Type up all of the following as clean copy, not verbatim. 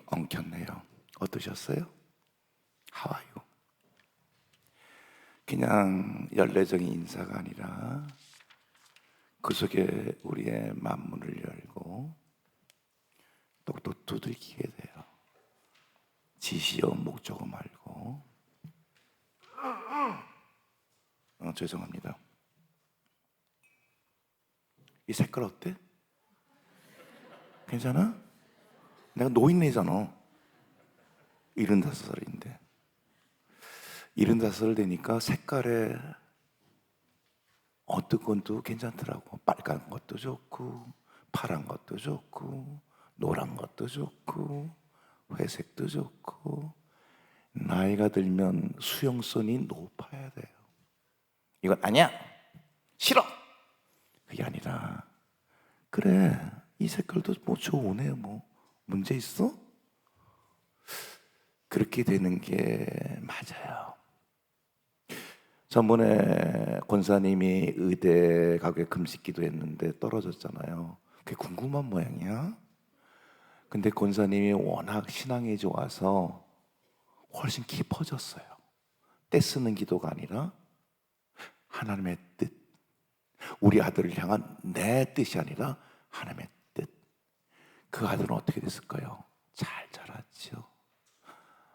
엉켰네요. 어떠셨어요? 하와요. 그냥 연례적인 인사가 아니라 그 속에 우리의 만문을 열고 똑똑 두들기게 돼요. 지시어 목적어 말고. 죄송합니다. 이 색깔 어때? 괜찮아? 내가 노인네잖아. 75살인데 75살 되니까 색깔에 어떤 것도 괜찮더라고. 빨간 것도 좋고 파란 것도 좋고 노란 것도 좋고 회색도 좋고. 나이가 들면 수용성이 높아야 돼요. 이건 아니야, 싫어, 그게 아니라 그래, 이 색깔도 뭐 좋으네, 뭐 문제 있어? 그렇게 되는 게 맞아요. 전번에 권사님이 의대 가게 금식기도 했는데 떨어졌잖아요. 그게 궁금한 모양이야. 근데 권사님이 워낙 신앙이 좋아서 훨씬 깊어졌어요. 떼쓰는 기도가 아니라 하나님의 뜻, 우리 아들을 향한 내 뜻이 아니라 하나님의 뜻. 그 아들은 어떻게 됐을까요? 잘 자랐죠.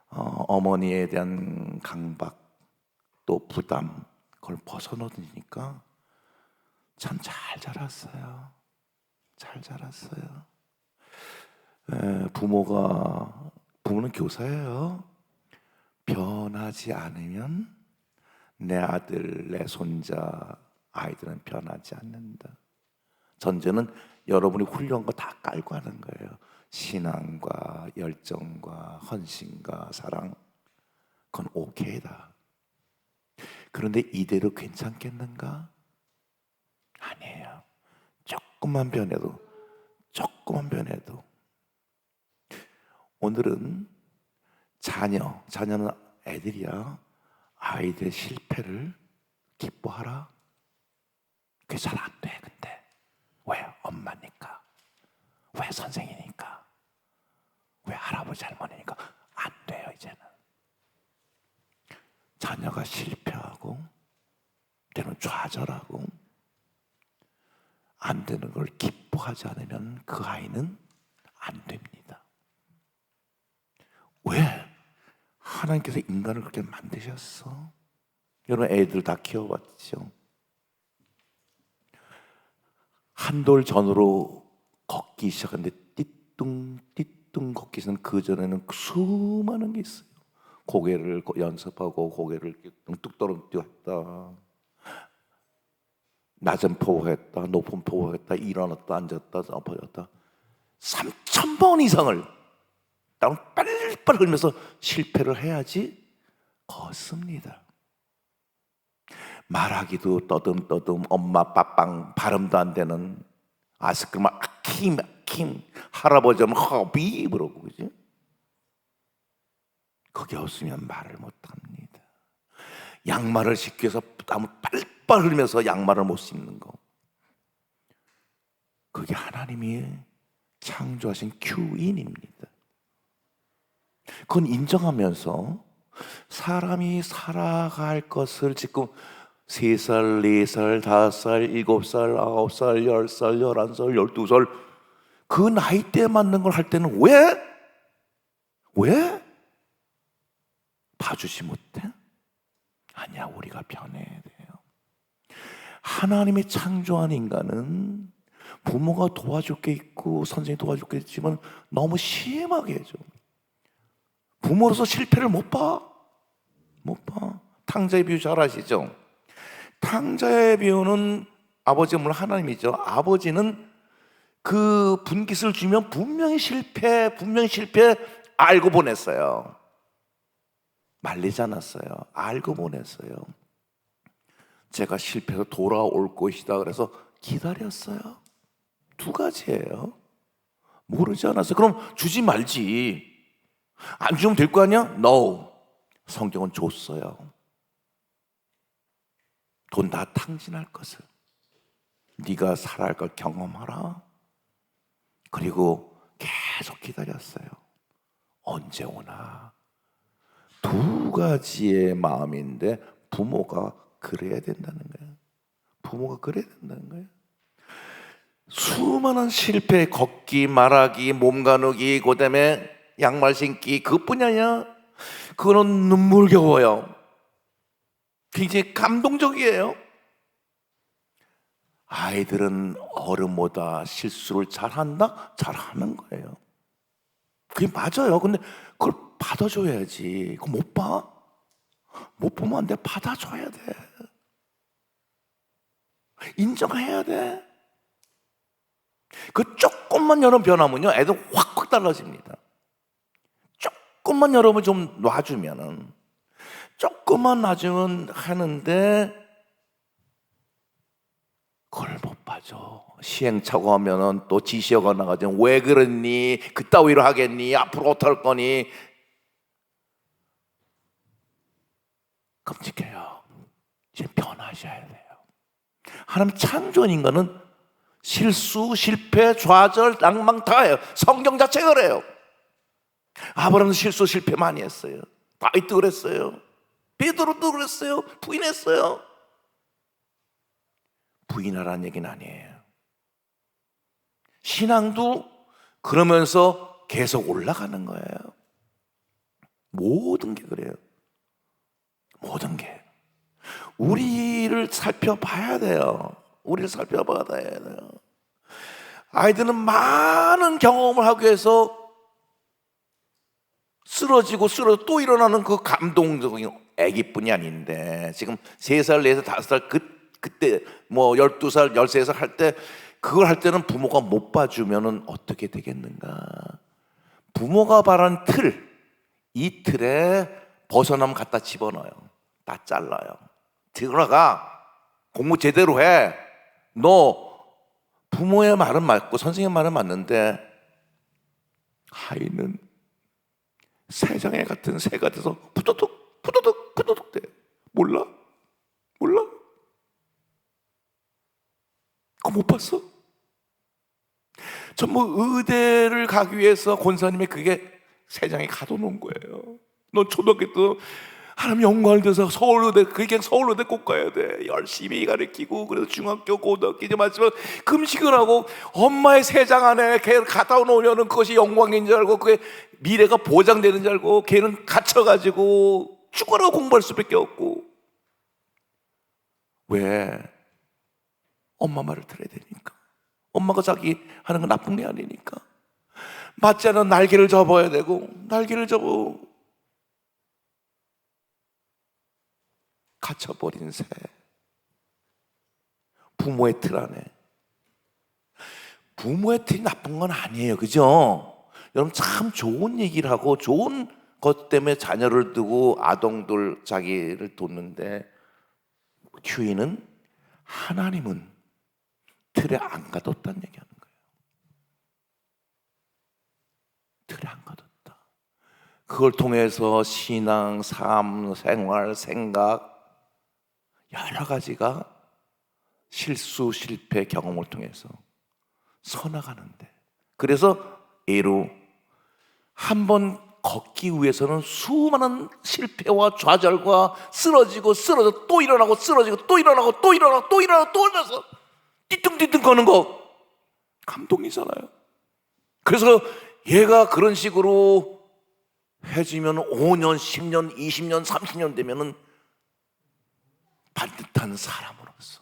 어머니에 대한 강박 또 부담, 그걸 벗어놓으니까 참 잘 자랐어요. 잘 자랐어요. 부모는 교사예요. 변하지 않으면 내 아들, 내 손자, 아이들은 변하지 않는다. 전제는 여러분이 훌륭한 거 다 깔고 하는 거예요. 신앙과 열정과 헌신과 사랑, 그건 오케이다. 그런데 이대로 괜찮겠는가? 아니에요. 조금만 변해도 오늘은 자녀는 애들이야. 아이들의 실패를 기뻐하라. 그게 잘 안 돼. 근데 왜? 엄마니까, 왜 선생이니까, 왜 할아버지 할머니니까 안 돼요. 이제는 자녀가 실패하고 때로는 좌절하고 안 되는 걸 기뻐하지 않으면 그 아이는 안 됩니다. 왜? 하나님께서 인간을 그렇게 만드셨어. 여러분 애들 다 키워봤죠? 한돌 전으로 걷기 시작하는데 띠뚱 걷기 시작하는 그 전에는 수많은 게 있어요. 고개를 연습하고 고개를 뚝 떨어뜨렸다, 낮은 포호했다, 높은 포호했다, 일어났다 앉았다 엎어졌다 3,000번 이상을 땀을 빨빨 흘리면서 실패를 해야지 걷습니다. 말하기도 떠듬 엄마 빠빵 발음도 안 되는 아스크림 아킴 할아버지는 허비 그러고, 그지? 그게 없으면 말을 못합니다. 양말을 신기 위해서 땀을 빨빨 흘리면서 양말을 못 신는 거, 그게 하나님이 창조하신 큐인입니다. 그건 인정하면서 사람이 살아갈 것을 지금 3살, 4살, 5살, 7살, 9살, 10살, 11살, 12살 그 나이대에 맞는 걸 할 때는 왜? 봐주지 못해? 아니야, 우리가 변해야 돼요. 하나님이 창조한 인간은 부모가 도와줄 게 있고 선생님이 도와줄 게 있지만 너무 심하게 해줘. 부모로서 실패를 못 봐. 탕자의 비유 잘 아시죠? 탕자의 비유는 아버지가 물론 하나님이죠. 아버지는 그 분깃을 주면 분명히 실패 알고 보냈어요. 말리지 않았어요. 알고 보냈어요. 제가 실패해서 돌아올 것이다 그래서 기다렸어요. 2가지예요. 모르지 않았어요. 그럼 주지 말지. 안 주면 될 거 아니야? No. 성경은 줬어요. 돈 다 탕진할 것을 네가 살아갈 걸 경험하라. 그리고 계속 기다렸어요. 언제 오나. 두 가지의 마음인데 부모가 그래야 된다는 거예요. 부모가 그래야 된다는 거예요. 수많은 실패, 걷기, 말하기, 몸 가누기, 그다음에 양말 신기, 그것뿐이 아니야. 그거는 눈물겨워요. 굉장히 감동적이에요. 아이들은 어른보다 실수를 잘한다? 잘하는 거예요. 그게 맞아요. 근데 그걸 받아줘야지. 그거 못 봐? 못 보면 안 돼. 받아줘야 돼. 인정해야 돼. 그 조금만 여러분 변하면요, 애들 확확 달라집니다. 조금만 여러분 좀 놔주면은, 조금만 놔주면 하는데 그걸 못 봐줘. 시행착오 하면은 또 지시어가 나가죠. 왜 그랬니? 그따위로 하겠니? 앞으로 어떡할 거니? 끔찍해요. 이제 변하셔야 돼요. 하나님 창조한 인간은 실수, 실패, 좌절, 낭망 다 해요. 성경 자체가 그래요. 아브라함도 실수, 실패 많이 했어요. 다윗도 그랬어요. 베드로도 그랬어요. 부인했어요. 부인하라는 얘기는 아니에요. 신앙도 그러면서 계속 올라가는 거예요. 모든 게 그래요. 모든 게. 우리를 살펴봐야 돼요. 우리를 살펴봐야 돼요. 아이들은 많은 경험을 하기 위해서 쓰러지고 또 일어나는 그 감동적인 애기뿐이 아닌데, 지금 3살, 4살, 5살 그때 뭐 12살, 13살 할 때, 그걸 할 때는 부모가 못 봐주면은 어떻게 되겠는가? 부모가 바라는 틀, 이 틀에 벗어나면 갖다 집어넣어요. 다 잘라요. 들어가, 공부 제대로 해. 너 부모의 말은 맞고 선생님 말은 맞는데 아이는 새장애 같은 새가 돼서 푸드득 푸드득 푸드득 돼. 몰라? 그거 못 봤어? 전부 의대를 가기 위해서 권사님이 그게 새장에 가둬놓은 거예요. 넌 초등학교 때 하나님 영광을 돼서 서울의대, 그게 서울의대 꼭 가야 돼. 열심히 가르치고, 그래서 중학교, 고등학교 이제 마치면 금식을 하고, 엄마의 새장 안에 걔를 갖다 놓으면은 그것이 영광인 줄 알고, 그게 미래가 보장되는 줄 알고, 걔는 갇혀가지고 죽어라 공부할 수밖에 없고. 왜? 엄마 말을 들어야 되니까. 엄마가 자기 하는 건 나쁜 게 아니니까. 맞지 않은 날개를 접어야 되고, 날개를 접어 갇혀버린 새. 부모의 틀 안에. 부모의 틀이 나쁜 건 아니에요. 그죠? 여러분 참 좋은 얘기를 하고 좋은 것 때문에 자녀를 두고 아동들 자기를 돕는데, 큐이는 하나님은 틀에 안 가뒀다는 얘기하는 거예요. 틀에 안 가뒀다. 그걸 통해서 신앙, 삶, 생활, 생각 여러 가지가 실수, 실패 경험을 통해서 서나가는데, 그래서 예로 한번 걷기 위해서는 수많은 실패와 좌절과 쓰러지고 쓰러져 또 일어나고 쓰러지고 또 일어나고 또 일어나고 또 일어나고 또 일어나서 띠뚱띠뚱 거는 거 감동이잖아요. 그래서 얘가 그런 식으로 해지면 5년, 10년, 20년, 30년 되면은 반듯한 사람으로서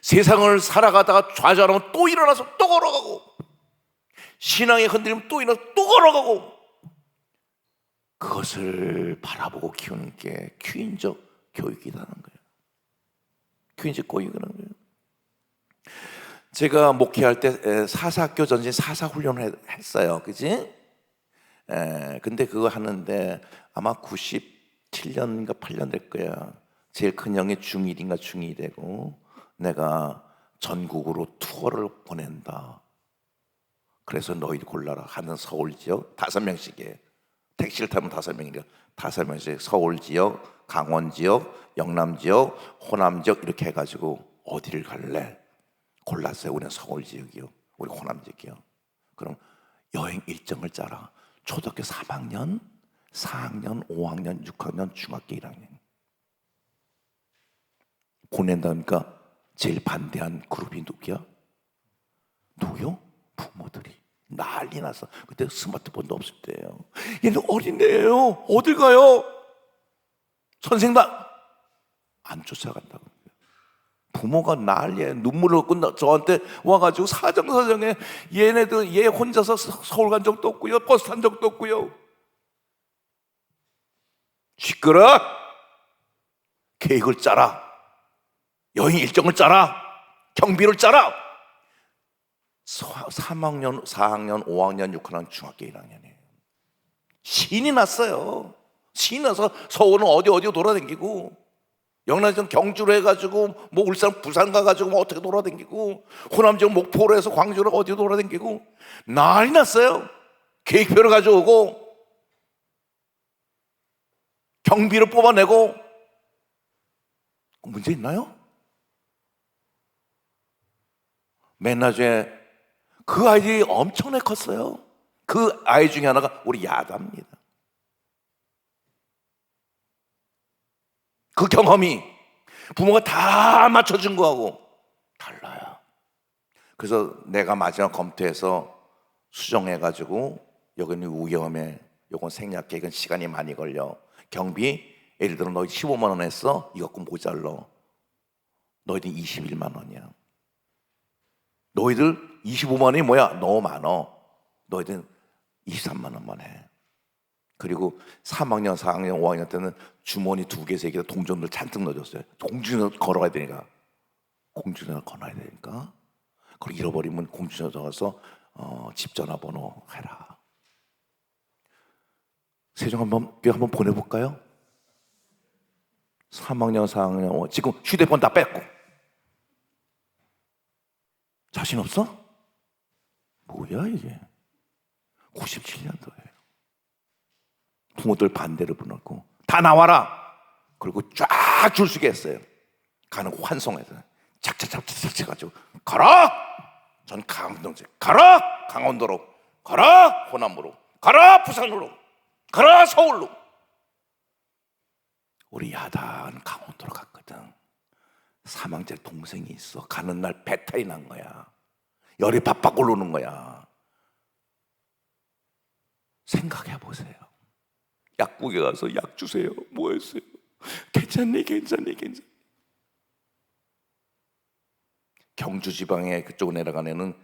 세상을 살아가다가 좌절하면 또 일어나서 또 걸어가고, 신앙이 흔들리면 또 일어나서 또 걸어가고, 그것을 바라보고 키우는 게 큐인적 교육이라는 거예요. 큐인적 교육이라는 거예요. 제가 목회할 때 사사학교 전신 사사훈련을 했어요. 그지? 근데 그거 하는데 아마 97년인가 8년 될 거야. 제일 큰 형이 중1인가 중2 되고, 내가 전국으로 투어를 보낸다. 그래서 너희들 골라라 하는 서울 지역 5명씩에, 택시를 타면 5명이니까 5명씩 서울 지역, 강원 지역, 영남 지역, 호남 지역 이렇게 해가지고 어디를 갈래? 골랐어요. 우리는 서울 지역이요. 우리 호남 지역이요. 그럼 여행 일정을 짜라. 초등학교 3학년, 4학년, 5학년, 6학년, 중학교 1학년 보낸다니까 제일 반대한 그룹이 누구야? 누구요? 부모들이 난리 났어. 그때 스마트폰도 없을 때예요. 얘는 어린애예요. 어딜 가요? 선생도 안 쫓아간다고. 부모가 난리에 눈물로 끝나 저한테 와가지고 사정사정해. 얘네들 얘 혼자서 서울 간 적도 없고요, 버스 탄 적도 없고요. 시끄러. 계획을 짜라. 여행 일정을 짜라. 경비를 짜라. 3학년, 4학년, 5학년, 6학년, 중학교 1학년이에요. 신이 났어요. 신이 나서 서울은 어디 돌아다니고, 영남전 경주로 해가지고 뭐 울산, 부산 가가지고 뭐 어떻게 돌아다니고, 호남전 목포로 해서 광주로 어디 돌아다니고 난리 났어요. 계획표를 가져오고 경비를 뽑아내고. 문제 있나요? 맨날 중에 그 아이들이 엄청나게 컸어요. 그 아이 중에 하나가 우리 야다입니다. 그 경험이 부모가 다 맞춰준 거하고 달라요. 그래서 내가 마지막 검토해서 수정해가지고 여기는 위험해, 요건 생략해, 이건 시간이 많이 걸려. 경비 예를 들어 너희 15만 원 했어, 이거 갖고 모자러. 너희들 21만 원이야. 너희들 25만 원이 뭐야? 너무 많어. 너희들 23만 원만 해. 그리고 3학년, 4학년, 5학년 때는 주머니 2개, 3개 동전들 잔뜩 넣어줬어요. 공중전화 걸어가야 되니까. 공중전화 걸어야 되니까. 그걸 잃어버리면 공중전화 가서 집 전화번호 해라. 세종 한번 보내볼까요? 3학년, 4학년, 지금 휴대폰 다 뺐고. 자신 없어? 뭐야 이게? 97년도예요. 부모들 반대를 불렀고 다 나와라. 그리고 쫙 줄 서게 했어요. 가는 환송해서 착착착착 해가지고 가라. 전 강원도 가라. 강원도로 가라. 호남으로 가라. 부산으로 가라. 서울로. 우리 야단 강원도로 갔거든. 사망자 동생이 있어. 가는 날 배탈이 난 거야. 열이 박박 오르는 거야. 생각해 보세요. 약국에 가서 약 주세요. 뭐 했어요? 괜찮니? 경주 지방에 그쪽 내려간 애는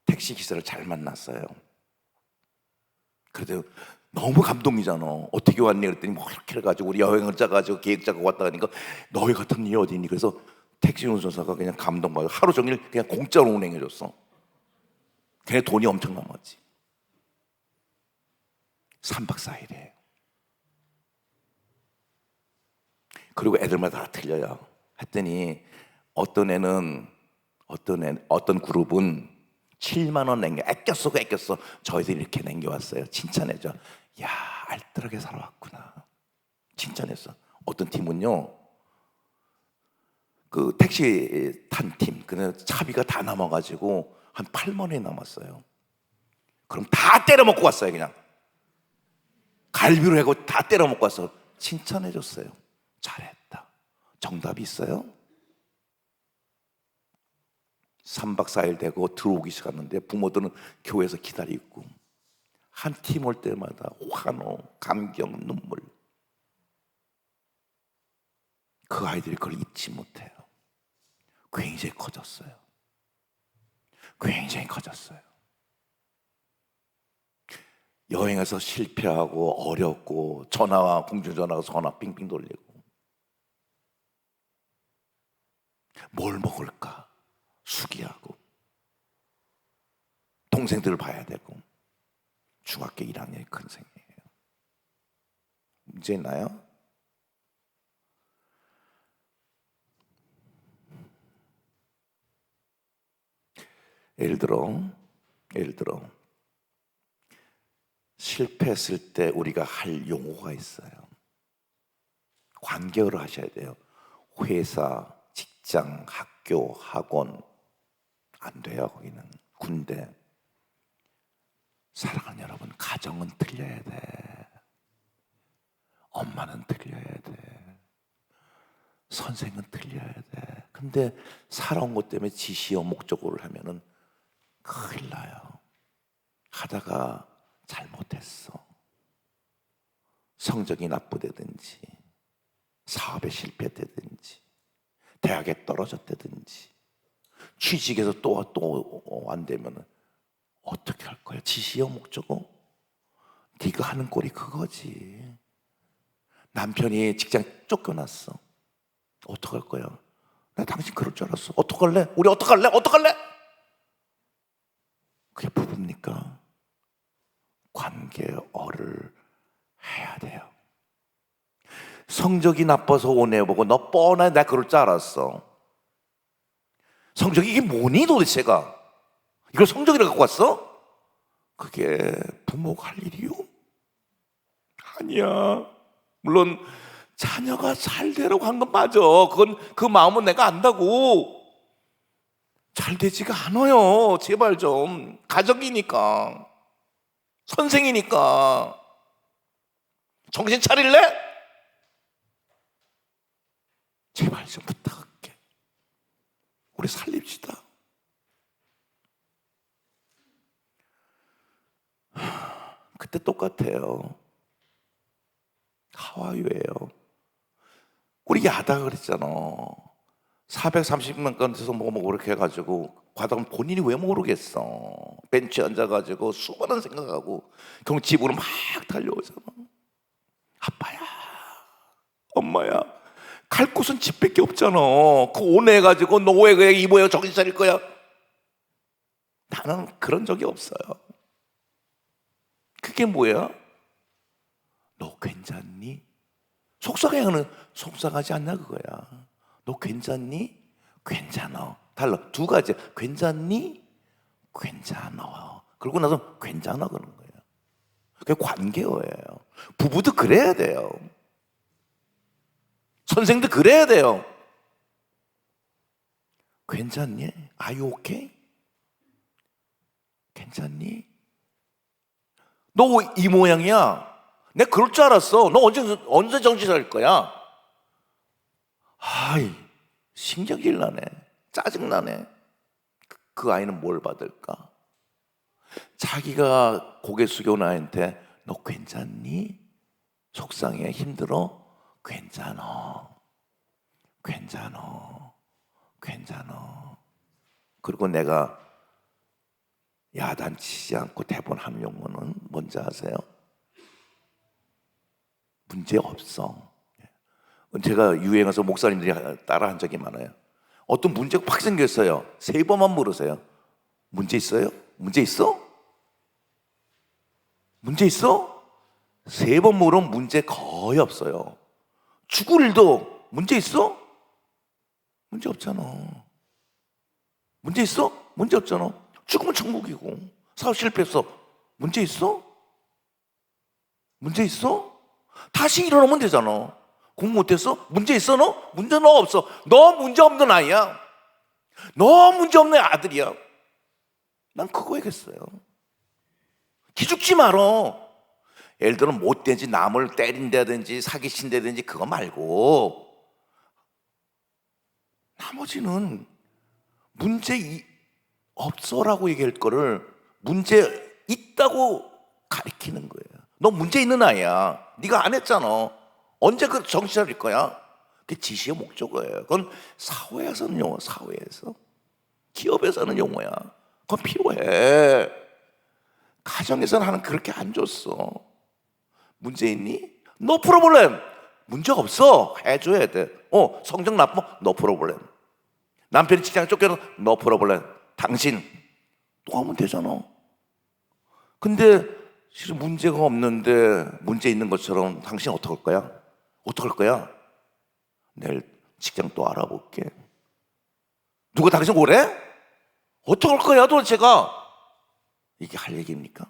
택시 기사를 잘 만났어요. 그래도 너무 감동이잖아. 어떻게 왔니? 그랬더니 뭐 이렇게 해가지고 우리 여행을 짜가지고 계획 짜고 왔다 가니까 너희 같은 일이 어디 있니? 그래서 택시 운전사가 그냥 감동받아 하루 종일 그냥 공짜로 운행해줬어. 걔네 돈이 엄청 남았지. 3박 4일에. 그리고 애들마다 다 틀려요. 했더니 어떤 그룹은 7만 원 아꼈어. 저희들이 이렇게 남겨왔어요. 칭찬해줘. 야, 알뜰하게 살아왔구나. 칭찬했어. 어떤 팀은요, 그 택시 탄 팀, 그냥 차비가 다 남아가지고 한 8만 원이 남았어요. 그럼 다 때려 먹고 왔어요. 그냥 갈비로 해고 다 때려 먹고 와서 칭찬해줬어요. 잘했다. 정답이 있어요? 3박 4일 되고 들어오기 시작하는데 부모들은 교회에서 기다리고 한 팀 올 때마다 환호, 감격, 눈물. 그 아이들이 그걸 잊지 못해요. 굉장히 커졌어요. 여행에서 실패하고 어렵고 전화와 공중전화가 전화 빙빙 돌리고 뭘 먹을까 수기하고 동생들을 봐야 되고 중학교 1학년이 큰 생이에요. 문제 있나요? 예를 들어 실패했을 때 우리가 할 용어가 있어요. 관계어를 하셔야 돼요. 회사, 직장, 학교, 학원 안 돼요. 거기는 군대. 가정은 틀려야 돼. 엄마는 틀려야 돼. 선생은 틀려야 돼. 근데 살아온 것 때문에 지시와 목적어를 하면은 큰일 나요. 하다가 잘못했어. 성적이 나쁘다든지, 사업에 실패되든지, 대학에 떨어졌다든지, 취직에서 또 안 되면은 어떻게 할 거야? 지시와 목적어? 네가 하는 꼴이 그거지. 남편이 직장 쫓겨났어. 어떡할 거야? 나 당신 그럴 줄 알았어. 어떡할래? 우리 어떡할래? 어떡할래? 그게 부부입니까? 관계어를 해야 돼요. 성적이 나빠서 오해보고 너 뻔해 나 그럴 줄 알았어. 성적이 이게 뭐니 도대체가? 이걸 성적이라고 갖고 왔어? 그게 부모가 할 일이요? 아니야. 물론 자녀가 잘 되라고 한 건 맞아. 그건 그 마음은 내가 안다고. 잘 되지가 않아요. 제발 좀. 가족이니까, 선생이니까 정신 차릴래? 제발 좀 부탁할게. 우리 살립시다. 그때 똑같아요. 하와이예요. 우리 야다 그랬잖아. 430만 건에서 뭐 그렇게 해가지고 과당 본인이 왜 모르겠어. 벤치에 앉아가지고 수많은 생각하고 결국 집으로 막 달려오잖아. 아빠야, 엄마야, 갈 곳은 집밖에 없잖아. 그 오해가지고 너 왜 그래 이 모양 정신 차릴 거야? 나는 그런 적이 없어요. 그게 뭐야? 너 괜찮니? 속상하지 않나 그거야. 너 괜찮니? 괜찮아. 달라. 두 가지. 괜찮니? 괜찮아. 그러고 나서 괜찮아 그러는 거예요. 그게 관계어예요. 부부도 그래야 돼요. 선생도 그래야 돼요. 괜찮니? Are you okay? 괜찮니? 너 이 모양이야. 내가 그럴 줄 알았어. 너 언제 정신 차릴 거야? 아이, 신경질 나네. 짜증나네. 그 아이는 뭘 받을까? 자기가 고개 숙여온 아이한테 너 괜찮니? 속상해? 힘들어? 괜찮아. 괜찮아. 괜찮아. 그리고 내가 야단치지 않고 대본 하는 용어는 뭔지 아세요? 문제 없어. 제가 유행해서 목사님들이 따라 한 적이 많아요. 어떤 문제가 팍 생겼어요. 3번만 물으세요. 문제 있어요? 문제 있어? 문제 있어? 3번 물으면 문제 거의 없어요. 죽을 일도 문제 있어? 문제 없잖아. 문제 있어? 문제 없잖아. 죽으면 천국이고. 사업 실패했어. 문제 있어? 문제 있어? 다시 일어나면 되잖아. 공부 못했어? 문제 있어 너? 문제 너 없어. 너 문제 없는 아이야. 너 문제 없는 아들이야. 난 그거 해야겠어요. 기죽지 말어. 예를 들어 못되지 남을 때린다든지 사기친다든지 그거 말고 나머지는 문제 없어라고 얘기할 거를 문제 있다고 가리키는 거예요. 너 문제 있는 아이야. 네가 안 했잖아. 언제 그 정신 차릴 거야? 그게 지시의 목적어예요. 그건 사회에서는 용어, 사회에서. 기업에서는 용어야. 그건 필요해. 가정에서는 하는 그렇게 안 줬어. 문제 있니? No problem. 문제 없어. 해줘야 돼. 성적 나쁘면 no problem. 남편이 직장 쫓겨나서 no problem. 당신 또 하면 되잖아. 근데 실은 문제가 없는데 문제 있는 것처럼 당신 어떡할 거야? 어떡할 거야? 내일 직장 또 알아볼게. 누가 당신 오래? 어떡할 거야 도대체가? 이게 할 얘기입니까?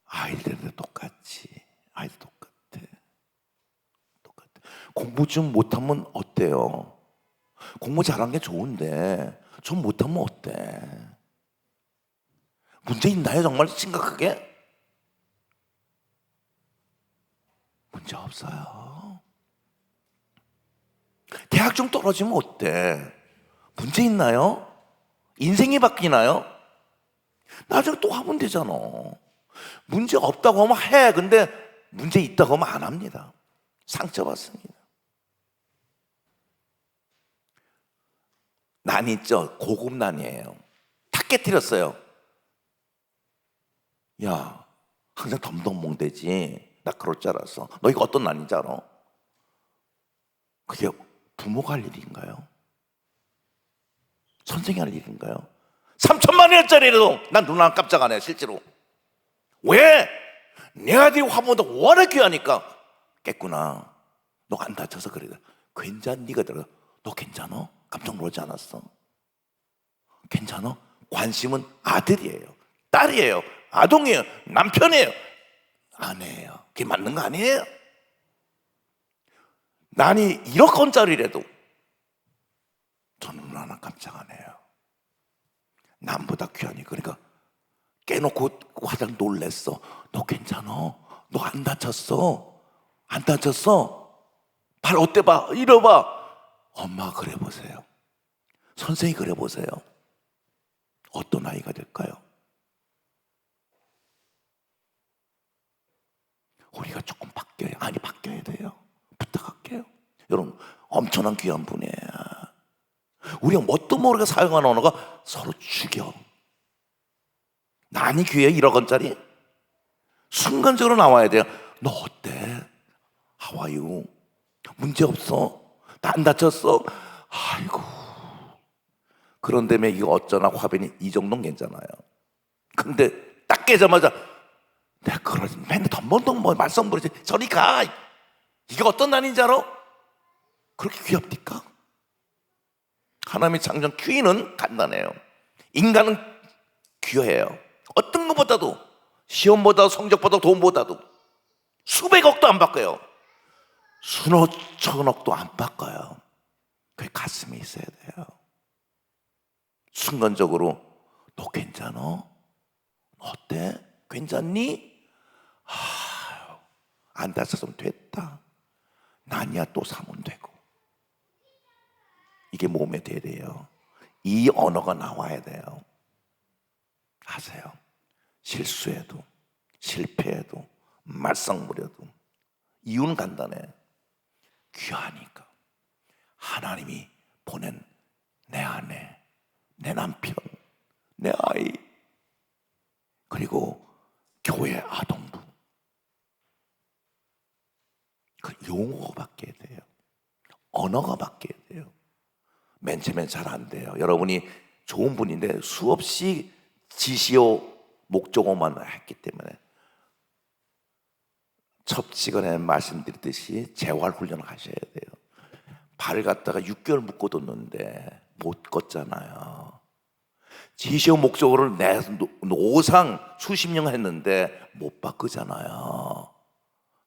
아이들도 똑같이. 아이들 똑같아. 공부 좀 못하면 어때요? 공부 잘하는 게 좋은데 좀 못하면 어때? 문제 있나요 정말 심각하게? 없어요. 대학 좀 떨어지면 어때? 문제 있나요? 인생이 바뀌나요? 나중에 또 하면 되잖아. 문제 없다고 하면 해. 근데 문제 있다고 하면 안 합니다. 상처받습니다. 난이 있죠? 고급 난이에요. 탁 깨뜨렸어요. 야, 항상 덤덤몽대지. 나 그럴 줄 알았어. 너 이거 어떤 난인지 알아? 그게 부모가 할 일인가요? 선생이 할 일인가요? 3천만 원짜리라도 난 눈 하나 깜짝 안 해, 실제로. 왜? 내 아들이 화보다 워낙 귀하니까. 깼구나. 너 안 다쳐서 그래. 괜찮니? 들어. 너 괜찮아? 깜짝 놀라지 않았어? 괜찮아? 관심은 아들이에요, 딸이에요, 아동이에요, 남편이에요, 아내예요. 그게 맞는 거 아니에요? 난이 1억 원짜리라도 저는 눈 하나 깜짝 안 해요. 남보다 귀하니. 그러니까 깨놓고 화장 놀랬어. 너 괜찮아? 너 안 다쳤어? 안 다쳤어? 발 어때 봐? 이러봐. 엄마 그래 보세요. 선생이 그래 보세요. 어떤 아이가 될까요? 우리가 조금 바뀌어야 돼요. 부탁할게요. 여러분, 엄청난 귀한 분이에요. 우리가 뭣도 모르게 사용하는 언어가 서로 죽여. 난이 귀해 1억 원짜리? 순간적으로 나와야 돼요. 너 어때? How are you? 문제 없어? 나 안 다쳤어? 아이고. 그런다며 이거 어쩌나 화변이 이 정도는 괜찮아요. 근데 딱 깨자마자 내가 그러지 맨날 덤벙덤벙 말썽 부리지. 저리 가. 이게 어떤 난인지 알아? 그렇게 귀엽니까? 하나님의 창조한 귀는 간단해요. 인간은 귀해요. 어떤 것보다도, 시험보다도, 성적보다도, 돈보다도 수백억도 안 바꿔요. 수천억도 안 바꿔요. 그게 가슴에 있어야 돼요. 순간적으로 너 괜찮아? 어때? 괜찮니? 안 다쳤으면 됐다. 난이야 또 사면 되고. 이게 몸에 돼요. 이 언어가 나와야 돼요. 아세요? 실수해도, 실패해도, 말썽부려도 이유는 간단해. 귀하니까. 하나님이 보낸 내 아내, 내 남편, 내 아이, 그리고 교회 아동부. 그 용어가 바뀌어야 돼요. 언어가 바뀌어야 돼요. 맨 처음엔 잘 안 돼요. 여러분이 좋은 분인데 수없이 지시어 목적어만 했기 때문에 첫 시간에 말씀드렸듯이 재활훈련을 하셔야 돼요. 발을 갖다가 6개월 묶어뒀는데 못 걷잖아요. 지시어 목적어를 노상 수십 년 했는데 못 바꾸잖아요.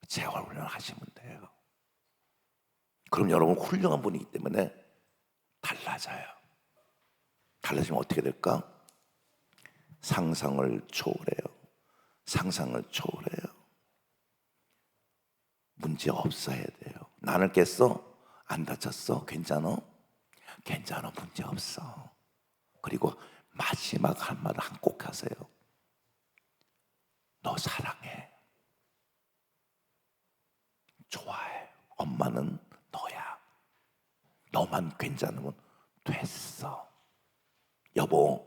재활훈련을 하시면 돼요. 그럼 여러분 훌륭한 분이기 때문에 달라져요. 달라지면 어떻게 될까? 상상을 초월해요. 상상을 초월해요. 문제 없어야 돼요. 난을 깼어? 안 다쳤어? 괜찮아? 괜찮아, 문제 없어. 그리고 마지막 한마디 꼭 하세요. 너 사랑해. 좋아해. 엄마는 너야. 너만 괜찮으면 됐어. 여보,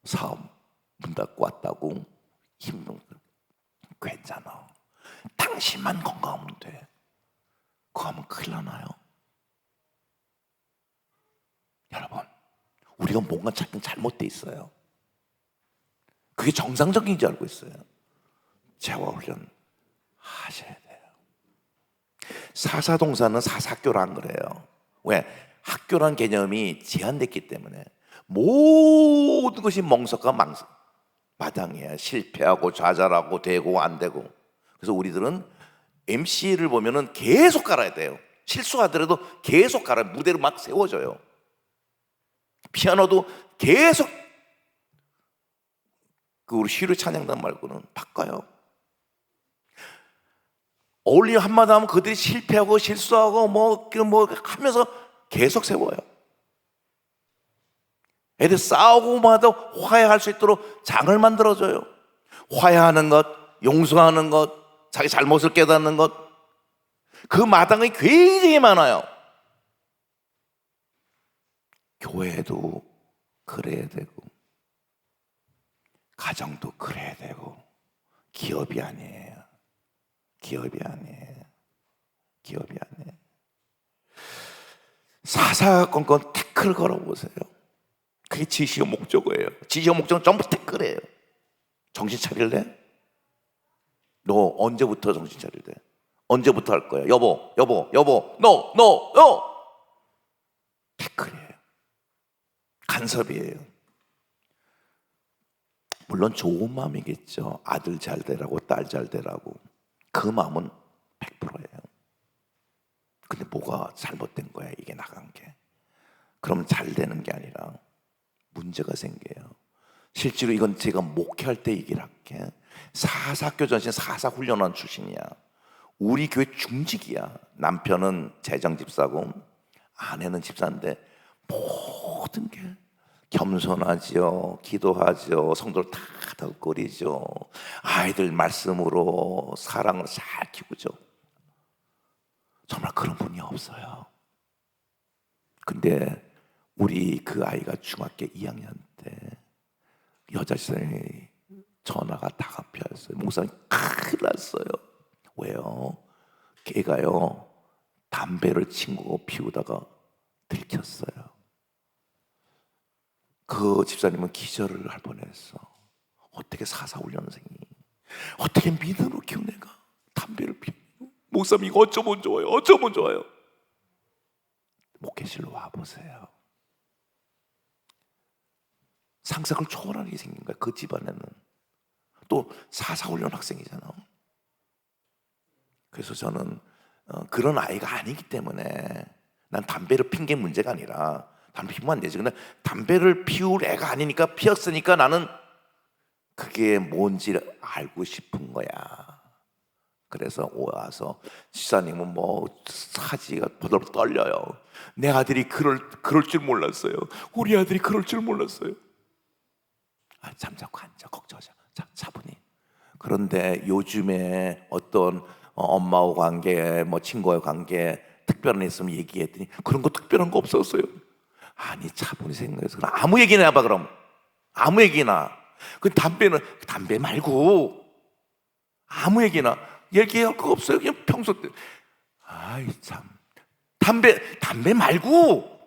사업 문 닫고 왔다고 힘들어. 괜찮아. 당신만 건강하면 돼. 그거 하면 큰일 나나요? 여러분, 우리가 뭔가 찾긴 잘못돼 있어요. 그게 정상적인 줄 알고 있어요. 재활훈련 하셔야 돼요. 사사동사는 사사학교란 그래요. 왜? 학교란 개념이 제한됐기 때문에 모든 것이 멍석과 마당이에요. 실패하고 좌절하고 되고 안 되고. 그래서 우리들은 MC를 보면은 계속 갈아야 돼요. 실수하더라도 계속 갈아 무대로 막 세워져요. 피아노도 계속 우리 시로 찬양단 말고는 바꿔요. 어울리면 한마디 하면 그들이 실패하고 실수하고 뭐 하면서 계속 세워요. 애들 싸우고마다 화해할 수 있도록 장을 만들어줘요. 화해하는 것, 용서하는 것, 자기 잘못을 깨닫는 것, 그 마당이 굉장히 많아요. 교회도 그래야 되고, 가정도 그래야 되고, 기업이 아니에요. 기업이 아니에요. 기업이 아니에요. 사사건건 태클 걸어보세요. 그게 지시의 목적이에요. 지시의 목적은 전부 태클이에요. 정신 차릴래? 너 언제부터 정신 차릴래? 언제부터 할 거야? 여보, no. 태클이에요. 간섭이에요. 물론 좋은 마음이겠죠. 아들 잘 되라고, 딸 잘 되라고. 그 마음은 100%예요. 근데 뭐가 잘못된 거야, 이게 나간 게. 그럼 잘 되는 게 아니라 문제가 생겨요. 실제로 이건 제가 목회할 때 얘기를 할게. 사사학교 전신 사사훈련원 출신이야. 우리 교회 중직이야. 남편은 재정집사고 아내는 집사인데 모든 게 겸손하죠. 기도하죠. 성도를 다 덕거리죠. 아이들 말씀으로 사랑을 잘 키우죠. 정말 그런 분이 없어요. 근데 우리 그 아이가 중학교 2학년 때 여자 시선이 전화가 다급해왔어요. 목사님 큰일 났어요. 왜요? 걔가요 담배를 친구가 피우다가 들켰어요. 그 집사님은 기절을 할 뻔했어. 어떻게 사사훈련생이 어떻게 믿음으로 키운 애가 담배를 피우? 목사님 이거 어쩌면 좋아요? 어쩌면 좋아요? 목회실로 와보세요. 상상을 초월하게 생긴 거야. 그 집안에는 또 사사훈련 학생이잖아. 그래서 저는 그런 아이가 아니기 때문에 난 담배를 핀 게 문제가 아니라 담배 피우면 안 되지. 근데 담배를 피울 애가 아니니까 피웠으니까 나는 그게 뭔지를 알고 싶은 거야. 그래서 와서 지사님은 뭐 사지가 버들 떨려요. 내 아들이 그럴 줄 몰랐어요. 우리 아들이 그럴 줄 몰랐어요. 잠자코 앉아, 걱정하자. 차분히. 그런데 요즘에 어떤 엄마와 관계, 뭐 친구와의 관계 특별한 일 있으면 얘기했더니 그런 거 특별한 거 없었어요. 아니 차분히 생각해서 그럼 아무 얘기나 해봐. 그럼 아무 얘기나. 그 담배 말고 아무 얘기나 얘기할 거 없어요. 그냥 평소 때. 아이 참 담배 말고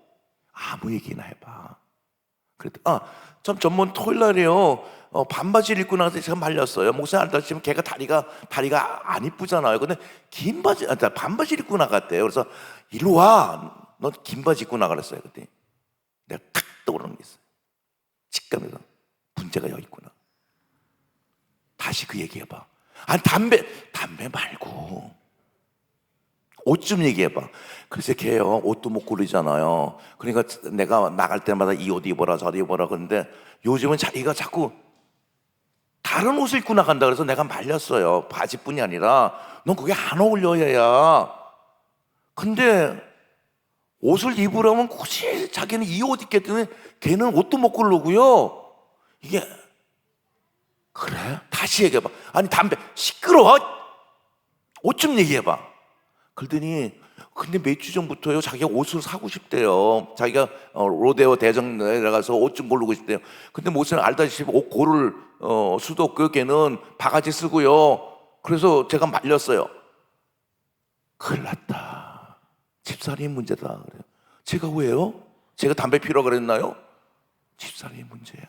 아무 얘기나 해봐. 그랬더니 참 전번 토요일 날이요. 반바지를 입고 나서 제가 말렸어요. 목사님 알다시피 걔가 다리가 안 이쁘잖아요. 근데 긴 바지, 반바지를 입고 나갔대요. 그래서 일로 와. 너 긴 바지 입고 나가랬어요. 그때 내가 탁 떠오르는 게 있어요. 직감에서 문제가 여기 있구나. 다시 그 얘기해봐. 아니 담배 말고 옷 좀 얘기해봐. 그래서 걔요 옷도 못 고르잖아요. 그러니까 내가 나갈 때마다 이 옷 입어라 저옷 입어라 그러는데 요즘은 자기가 자꾸 다른 옷을 입고 나간다. 그래서 내가 말렸어요. 바지뿐이 아니라 넌 그게 안 어울려 얘야. 근데 옷을 입으려면 굳이 자기는 이 옷 입겠더니 걔는 옷도 못 고르고요. 이게 그래? 다시 얘기해봐. 아니 담배 시끄러워. 옷 좀 얘기해봐. 그러더니 근데 몇 주 전부터요 자기가 옷을 사고 싶대요. 자기가 로데오 대전에 가서 옷 좀 고르고 싶대요. 근데 목사님 알다시피 옷 고를 수도 없고요. 걔는 바가지 쓰고요. 그래서 제가 말렸어요. 큰일 났다. 집사람이 문제다. 그래요. 제가 왜요? 제가 담배 피우라고 그랬나요? 집사람이 문제야.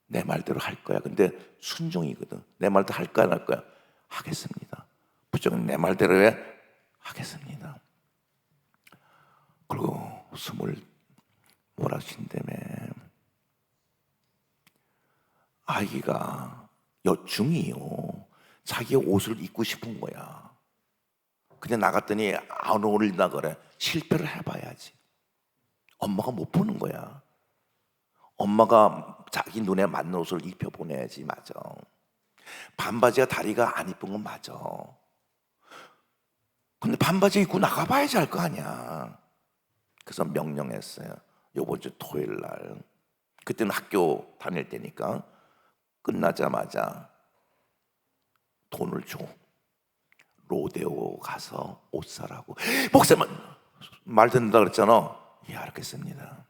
내 말대로 할 거야. 근데 순종이거든. 내 말대로 할 거야 안 할 거야? 하겠습니다. 부정은 내 말대로 해 하겠습니다. 그리고 몰아신다며 아기가 여중이요. 자기 옷을 입고 싶은 거야. 근데 나갔더니 안 어울린다 그래. 실패를 해봐야지. 엄마가 못 보는 거야. 엄마가 자기 눈에 맞는 옷을 입혀보내야지. 맞아. 반바지가 다리가 안 이쁜 건 맞아. 근데 반바지 입고 나가봐야지 알 거 아니야. 그래서 명령했어요. 요번 주 토요일 날, 그때는 학교 다닐 때니까, 끝나자마자 돈을 줘. 로데오 가서 옷 사라고. 목사님 말 듣는다 그랬잖아. 예, 알겠습니다.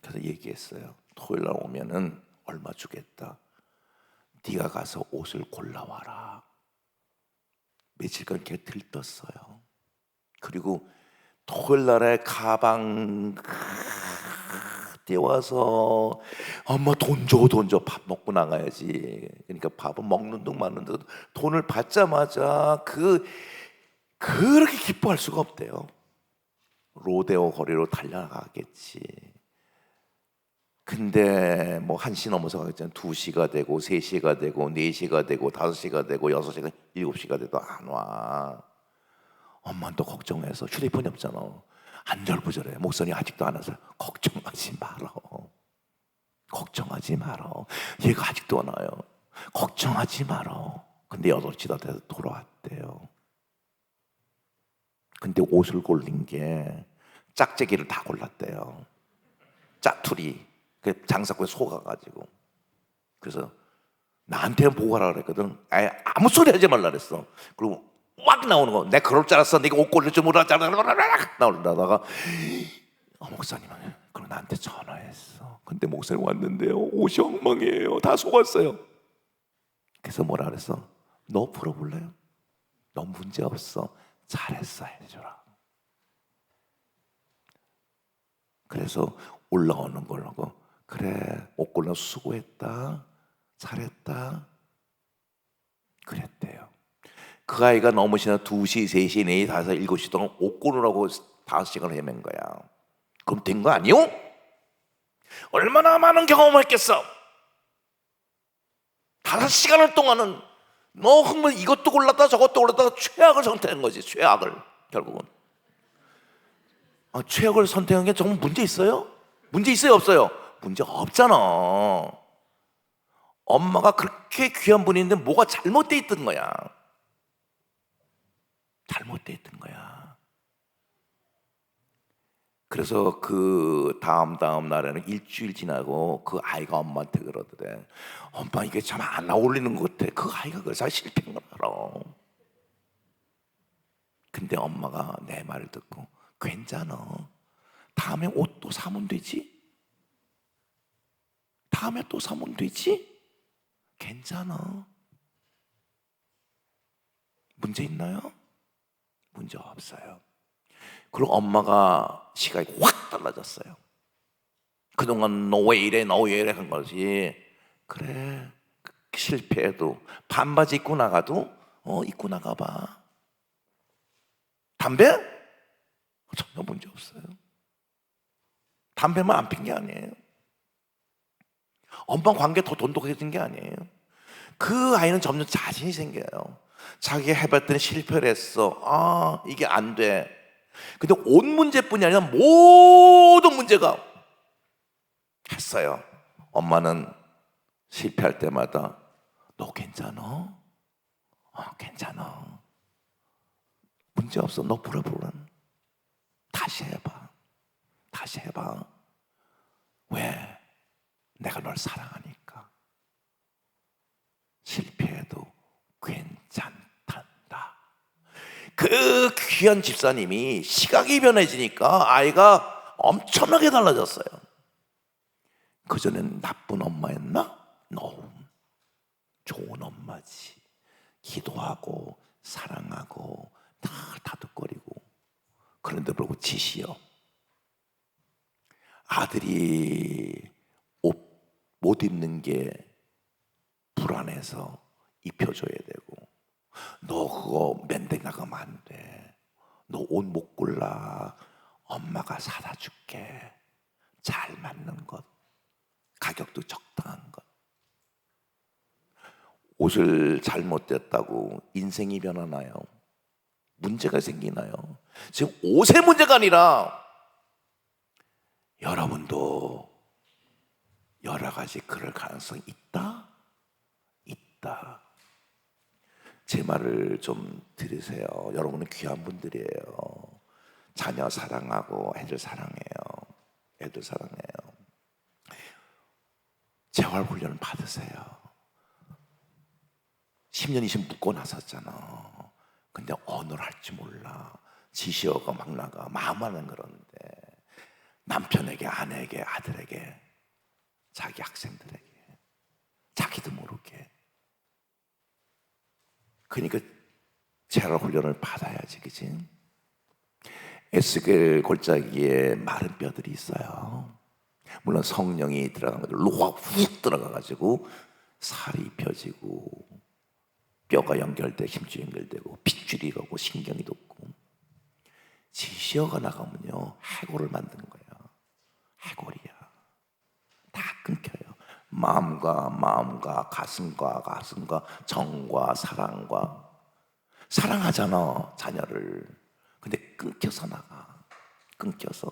그래서 얘기했어요. 토요일 날 오면은 얼마 주겠다. 네가 가서 옷을 골라와라. 며칠간 걔 들떴어요. 그리고 토요일 날에 가방 떼와서 엄마 돈 줘, 돈 줘. 밥 먹고 나가야지. 그러니까 밥은 먹는 둥 마는 둥 돈을 받자마자 그렇게 기뻐할 수가 없대요. 로데오 거리로 달려가겠지. 근데 뭐 1시 넘어서 가겠잖아요. 2시가 되고 3시가 되고 4시가 되고 5시가 되고 6시가 7시가 돼도 안 와. 엄마는 또 걱정해서 휴대폰이 없잖아. 안절부절해. 목사님 아직도 안 와서. 걱정하지 말어. 걱정하지 말어. 얘가 아직도 안 와요. 걱정하지 말어. 근데 8시가 돼서 돌아왔대요. 근데 옷을 골린 게 짝재기를 다 골랐대요. 짜투리. 그 장사꾼에 속아가지고. 그래서 나한테는 보고 가라 그랬거든. 아무 소리 하지 말라 그랬어. 그리고 막 나오는 거. 내가 그럴 줄 알았어. 네가 옷 골릴 줄 몰랐잖아. 나오다가 목사님은 그럼 나한테 전화했어. 근데 목사님 왔는데요, 옷이 엉망이에요. 다 속았어요. 그래서 뭐라 그랬어? 너 풀어볼래요? 너 문제 없어. 잘했어 해줘라. 그래서 올라오는 걸로 그래, 옷 골라 수고했다, 잘했다 그랬대요. 그 아이가 너무 지나 2시, 3시, 4시, 5시, 7시 동안 옷 고르라고 5시간을 헤맨 거야. 그럼 된 거 아니요? 얼마나 많은 경험을 했겠어. 5시간을 동안은 너 그러면 이것도 골랐다 저것도 골랐다가 최악을 선택한 거지. 최악을. 결국은 최악을 선택한 게 정말 문제 있어요? 문제 있어요 없어요? 문제 없잖아. 엄마가 그렇게 귀한 분인데 뭐가 잘못돼 있던 거야. 잘못돼 있던 거야. 그래서 그 다음 날에는 일주일 지나고 그 아이가 엄마한테 그러더래. 엄마 이게 참 안 어울리는 것 같아. 그 아이가 그래서 실패한 걸 알아. 근데 엄마가 내 말을 듣고 괜찮아. 다음에 옷 또 사면 되지? 다음에 또 사면 되지? 괜찮아. 문제 있나요? 문제 없어요. 그리고 엄마가 시각이 확 달라졌어요. 그동안 너 왜 이래 한 거지. 그래, 실패해도 반바지 입고 나가도 입고 나가봐. 담배? 전혀 문제 없어요. 담배만 안 핀 게 아니에요. 엄마 관계 더 돈독해진 게 아니에요. 그 아이는 점점 자신이 생겨요. 자기가 해봤더니 실패를 했어. 이게 안 돼. 근데 옷 문제뿐이 아니라 모든 문제가 했어요. 엄마는 실패할 때마다 너 괜찮아? 괜찮아. 문제 없어. 너 프로블럼. 다시 해봐. 다시 해봐. 왜? 내가 널 사랑하니까. 실패해도 괜찮단다. 그 귀한 집사님이 시각이 변해지니까 아이가 엄청나게 달라졌어요. 그전엔 나쁜 엄마였나? No. 좋은 엄마지. 기도하고 사랑하고 다 다독거리고. 그런데 그러고 지시요. 아들이 옷 못 입는 게 불안해서 입혀줘야 되고, 너 그거 맨날 나가면 안 돼. 너 옷 못 골라. 엄마가 사다 줄게. 잘 맞는 것, 가격도 적당한 것. 옷을 잘못됐다고 인생이 변하나요? 문제가 생기나요? 지금 옷의 문제가 아니라 여러분도 여러 가지 그럴 가능성이 있다? 있다. 제 말을 좀 들으세요. 여러분은 귀한 분들이에요. 자녀 사랑하고 애들 사랑해요. 애들 사랑해요. 재활훈련을 받으세요. 10년 이상 묵고 나섰잖아. 근데 언어를 할 줄 몰라. 지시어가 막 나가. 마음만은 그런데 남편에게, 아내에게, 아들에게, 자기 학생들에게, 자기도 모르게. 그러니까 재활훈련을 받아야지, 그치? 에스겔 골짜기에 마른 뼈들이 있어요. 물론 성령이 들어간 것들 로가 훅 들어가가지고 살이 펴지고 뼈가 연결돼 힘줄이 연결되고 핏줄이 가고 신경이 돋고 지시어가 나가면요 해골을 만드는 거예요. 해골이야. 다 끊겨요. 마음과 가슴과 정과 사랑과 사랑하잖아 자녀를. 근데 끊겨서 나가. 끊겨서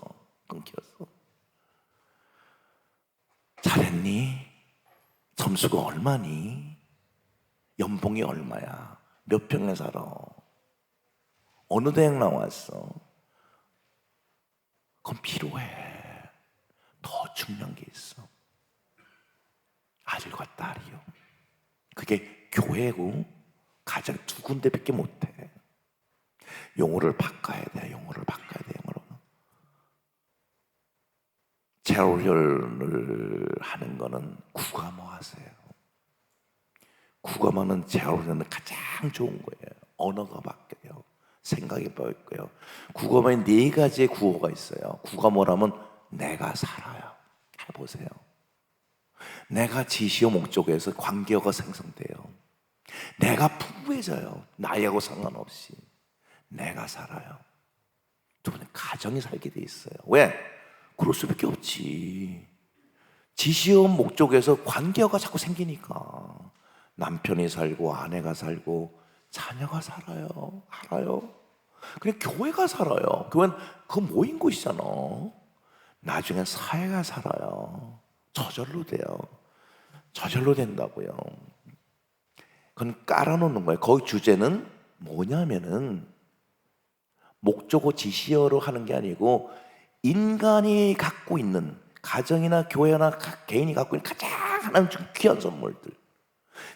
잘했니? 점수가 얼마니? 연봉이 얼마야? 몇 평에 살아? 어느 대학 나왔어? 그건 필요해. 더 중요한 게 있어. 아들과 딸이요. 그게 교회고 가장 두 군데밖에 못해. 용어를 바꿔야 돼. 용어로. 재활훈련을 하는 거는 구가모 하세요. 구가모는 재활훈련은 가장 좋은 거예요. 언어가 바뀌어요. 생각이 바뀌어요. 구가모에 4가지의 구호가 있어요. 구가모라면 내가 살아요. 해보세요. 내가 지시어 목적에서 관계어가 생성돼요. 내가 풍부해져요. 나이하고 상관없이. 내가 살아요. 두 번째 가정이 살게 돼 있어요. 왜? 그럴 수밖에 없지. 지시어 목적에서 관계가 자꾸 생기니까 남편이 살고 아내가 살고 자녀가 살아요. 알아요? 그냥 교회가 살아요. 교회는 그 모인 곳이잖아. 나중에 사회가 살아요. 저절로 돼요. 저절로 된다고요. 그건 깔아놓는 거예요. 거기 주제는 뭐냐면은 목적어 지시어로 하는 게 아니고 인간이 갖고 있는 가정이나 교회나 개인이 갖고 있는 가장 하나님 중 귀한 선물들,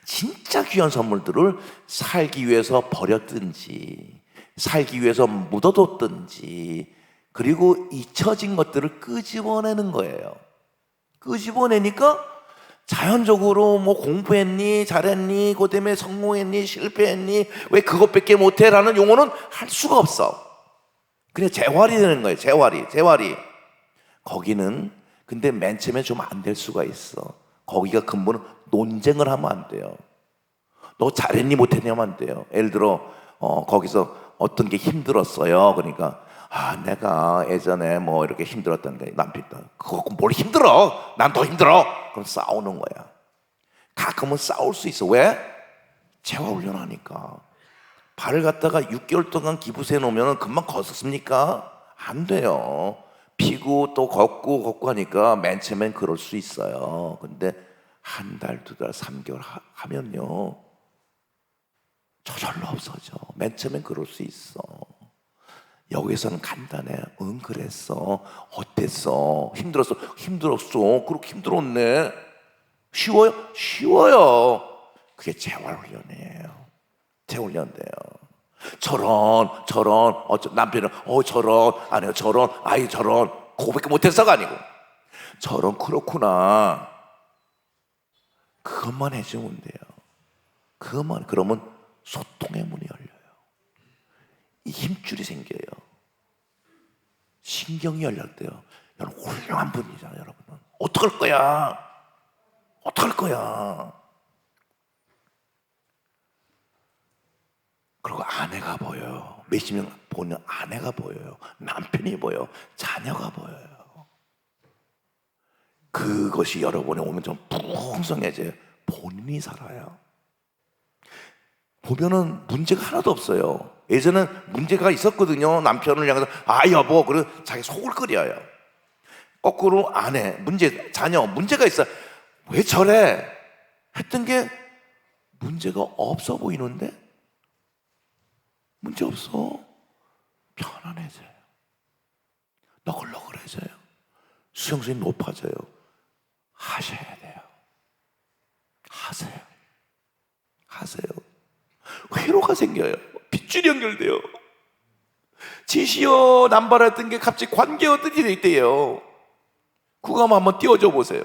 진짜 귀한 선물들을 살기 위해서 버렸든지 살기 위해서 묻어뒀든지 그리고 잊혀진 것들을 끄집어내는 거예요. 끄집어내니까 자연적으로 뭐 공부했니 잘했니 그 때문에 성공했니 실패했니 왜 그것밖에 못해 라는 용어는 할 수가 없어. 그냥 재활이 되는 거예요. 재활이. 거기는 근데 맨 처음에 좀 안 될 수가 있어. 거기가 근본은 논쟁을 하면 안 돼요. 너 잘했니 못했니 하면 안 돼요. 예를 들어 거기서 어떤 게 힘들었어요. 그러니까 내가 예전에 뭐 이렇게 힘들었던데 남편이 그거 뭘 힘들어? 난 더 힘들어. 그럼 싸우는 거야. 가끔은 싸울 수 있어. 왜? 재활훈련하니까. 발을 갖다가 6개월 동안 기부세 놓으면 금방 걷었습니까? 안 돼요. 피고 또 걷고 하니까 맨 처음엔 그럴 수 있어요. 근데 한 달, 2달, 3개월 하면요 저절로 없어져. 맨 처음엔 그럴 수 있어. 여기서는 간단해. 응 그랬어. 어땠어? 힘들었어. 그렇게 힘들었네. 쉬워요? 쉬워요. 그게 재활훈련이에요. 재훈련돼요. 저런 남편은 저런 아니요 저런 아이 저런 그거밖에 못해서가 아니고 저런 그렇구나 그것만 해주면 돼요. 그것만 그러면 소통의 문이 열려요. 이 힘줄이 생겨요. 신경이 열렸대요. 여러분 훌륭한 분이잖아요. 여러분은 어떡할 거야. 그리고 아내가 보여요. 몇십 년 보는 아내가 보여요. 남편이 보여요. 자녀가 보여요. 그것이 여러분에 오면 좀 풍성해져요. 본인이 살아요. 보면은 문제가 하나도 없어요. 예전엔 문제가 있었거든요. 남편을 향해서 여보 그리고 자기 속을 끓여요. 거꾸로 아내 자녀 문제가 있어. 왜 저래? 했던 게 문제가 없어 보이는데 문제 없어. 편안해져요. 너글너글해져요. 수용성이 높아져요. 하셔야 돼요. 하세요. 회로가 생겨요. 핏줄이 연결돼요. 지시어 남발했던 게 갑자기 관계어 뜻이 될 때예요. 그거 한번 띄워줘 보세요.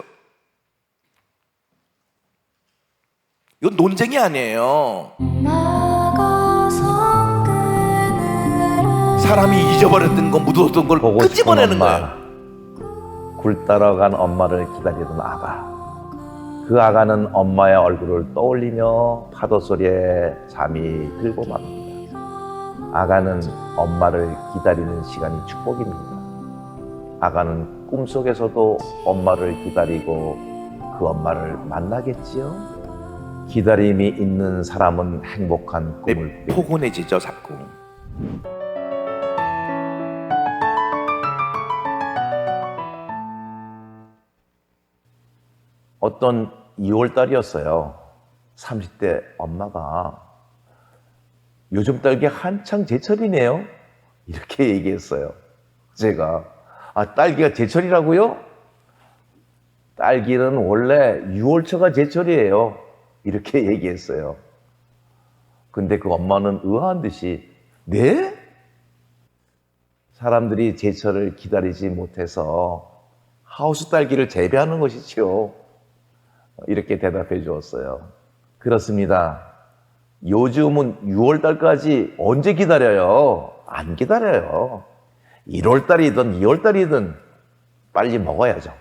이건 논쟁이 아니에요. 사람이 잊어버렸던 거, 묻었던 걸 보고 싶은 끄집어내는 엄마, 거예요. 굴 따라간 엄마를 기다리던 아가. 그 아가는 엄마의 얼굴을 떠올리며 파도 소리에 잠이 들고 맙니다. 아가는 엄마를 기다리는 시간이 축복입니다. 아가는 꿈속에서도 엄마를 기다리고 그 엄마를 만나겠지요? 기다림이 있는 사람은 행복한 꿈을 꾸게 포근해지죠, 자꾸. 어떤 2월달이었어요. 30대 엄마가 요즘 딸기 한창 제철이네요. 이렇게 얘기했어요. 제가 딸기가 제철이라고요? 딸기는 원래 6월초가 제철이에요. 이렇게 얘기했어요. 근데 그 엄마는 의아한 듯이 네? 사람들이 제철을 기다리지 못해서 하우스 딸기를 재배하는 것이지요. 이렇게 대답해 주었어요. 그렇습니다. 요즘은 6월달까지 언제 기다려요? 안 기다려요. 1월달이든 2월달이든 빨리 먹어야죠.